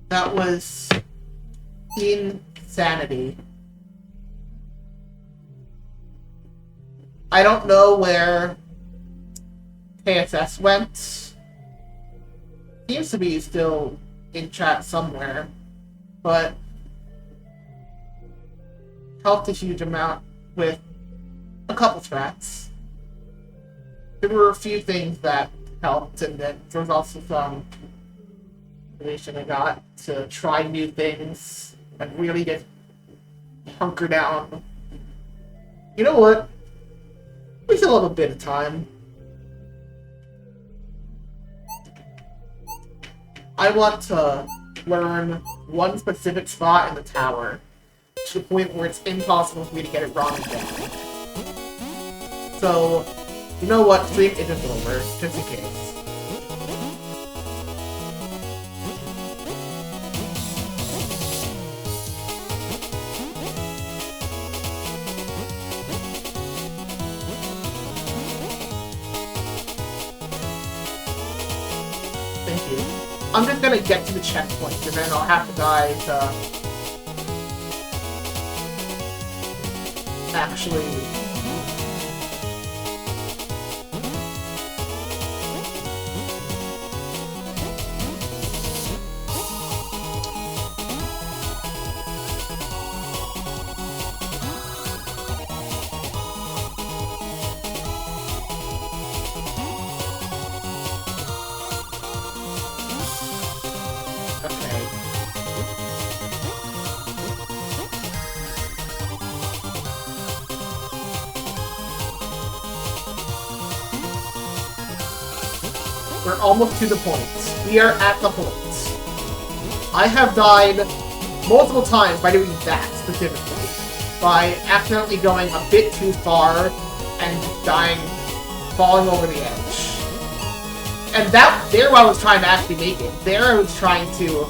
That was insanity. I don't know where KSS went. Seems to be still in chat somewhere, but helped a huge amount with a couple strats. There were a few things that helped, and then there was also some information I got to try new things and really get hunker down. You know what? We still have a bit of time. I want to learn one specific spot in the tower to the point where it's impossible for me to get it wrong again. So, you know what? Stream isn't over, just in case. Thank you. I'm just gonna get to the checkpoint, and then I'll have to die to actually... We're almost to the point. We are at the point. I have died multiple times by doing that, specifically. By accidentally going a bit too far and dying, falling over the edge. And there I was trying to actually make it. There I was trying to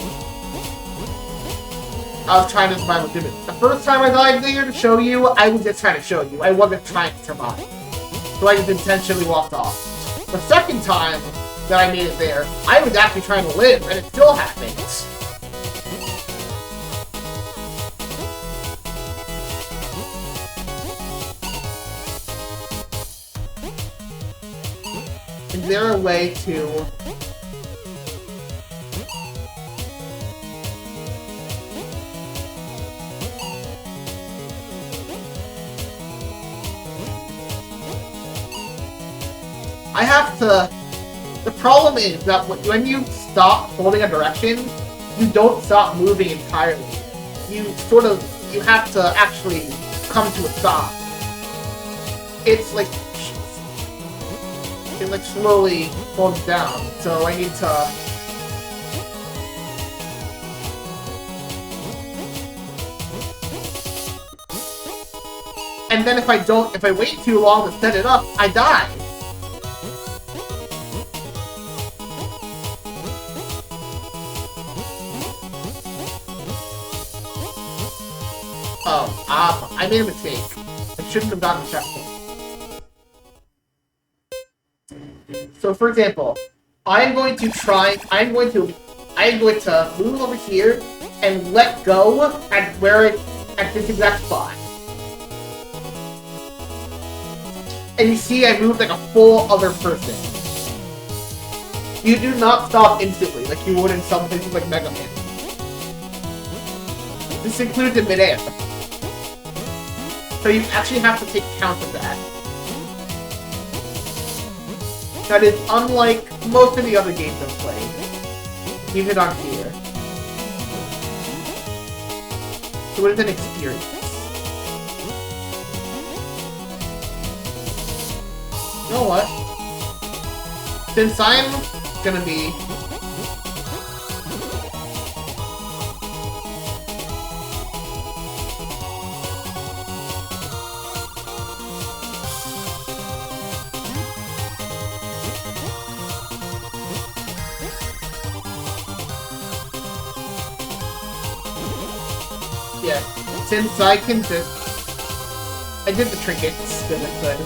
survive with it. The first time I died there to show you, I was just trying to show you. I wasn't trying to survive. So I just intentionally walked off. The second time that I made it there, I was actually trying to live, and it still happens. Is there a way to... I have to... The problem is that when you stop holding a direction, you don't stop moving entirely. You have to actually come to a stop. It's like... It like slowly falls down, so I need to... And then if I wait too long to set it up, I die. Oh, I made a mistake. I shouldn't have gotten the checkpoint. So, for example, I'm going to move over here and let go at this exact spot. And you see I moved like a full other person. You do not stop instantly like you would in some places like Mega Man. This includes in midair. So you actually have to take account of that. That is unlike most of the other games I've played. Even on here. So it is an experience. You know what? Since I'm gonna be... Yeah, since I can just... I did the trinkets because I could.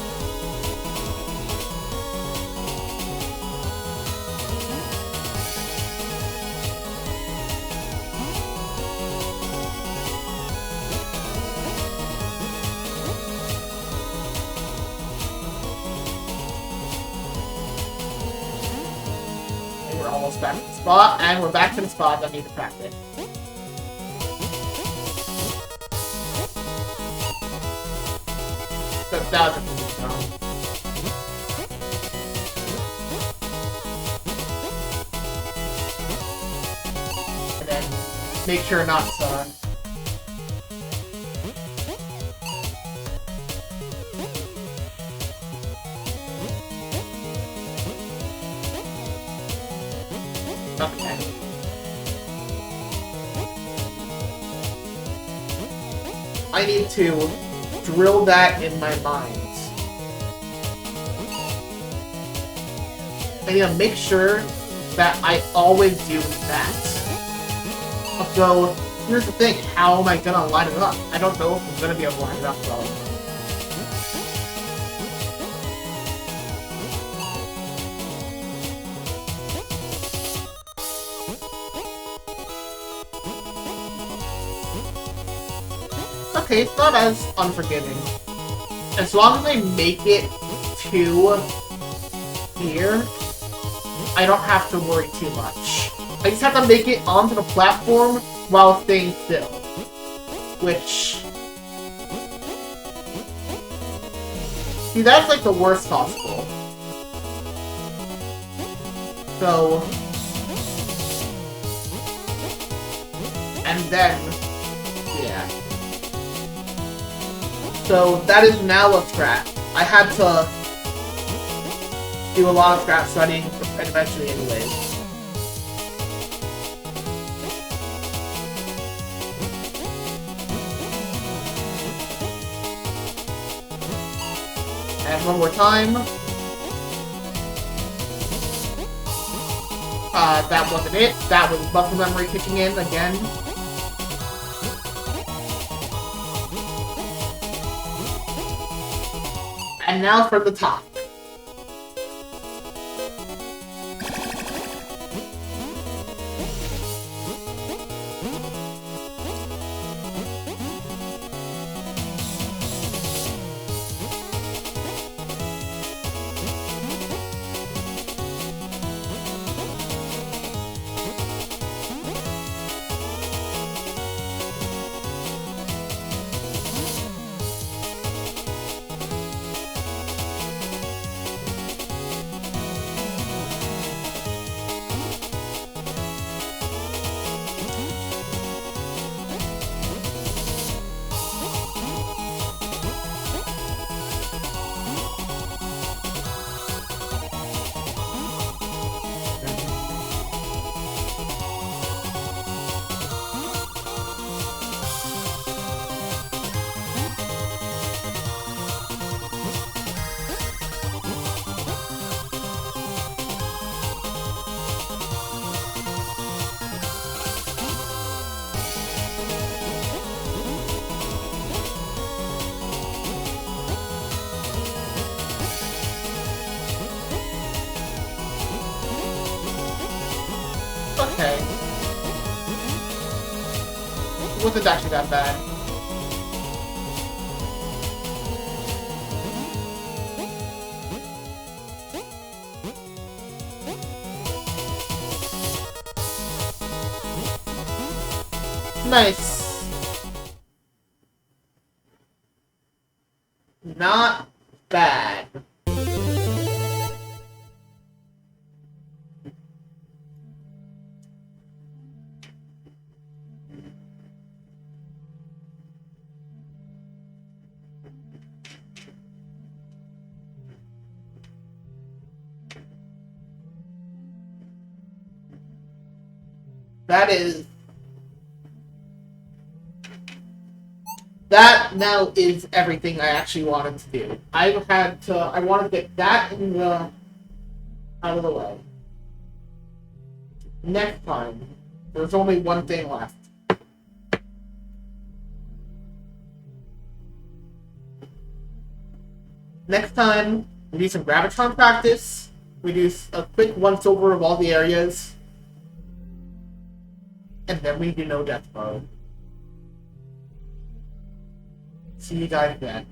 And we're almost back to the spot, and we're back to the spot that I need to practice. That was a and then make sure not to... Okay. I need to drill that in my mind. I need to make sure that I always do that. So, here's the thing, how am I gonna line it up? I don't know if I'm gonna be able to line it up well. Okay, it's not as unforgiving. As long as I make it to here, I don't have to worry too much. I just have to make it onto the platform while staying still. Which... See, that's like the worst possible. So... And then... Yeah. So, that is now a strat. I had to do a lot of strat studying eventually anyways. And one more time. That wasn't it. That was muscle memory kicking in again. And now from the top. Okay. It wasn't actually that bad. Nice. Not bad. That now is everything I actually wanted to do. I wanted to get that out of the way. Next time, there's only one thing left. Next time, we do some Gravitron practice. We do a quick once-over of all the areas. And then we do no death mode. See you guys then.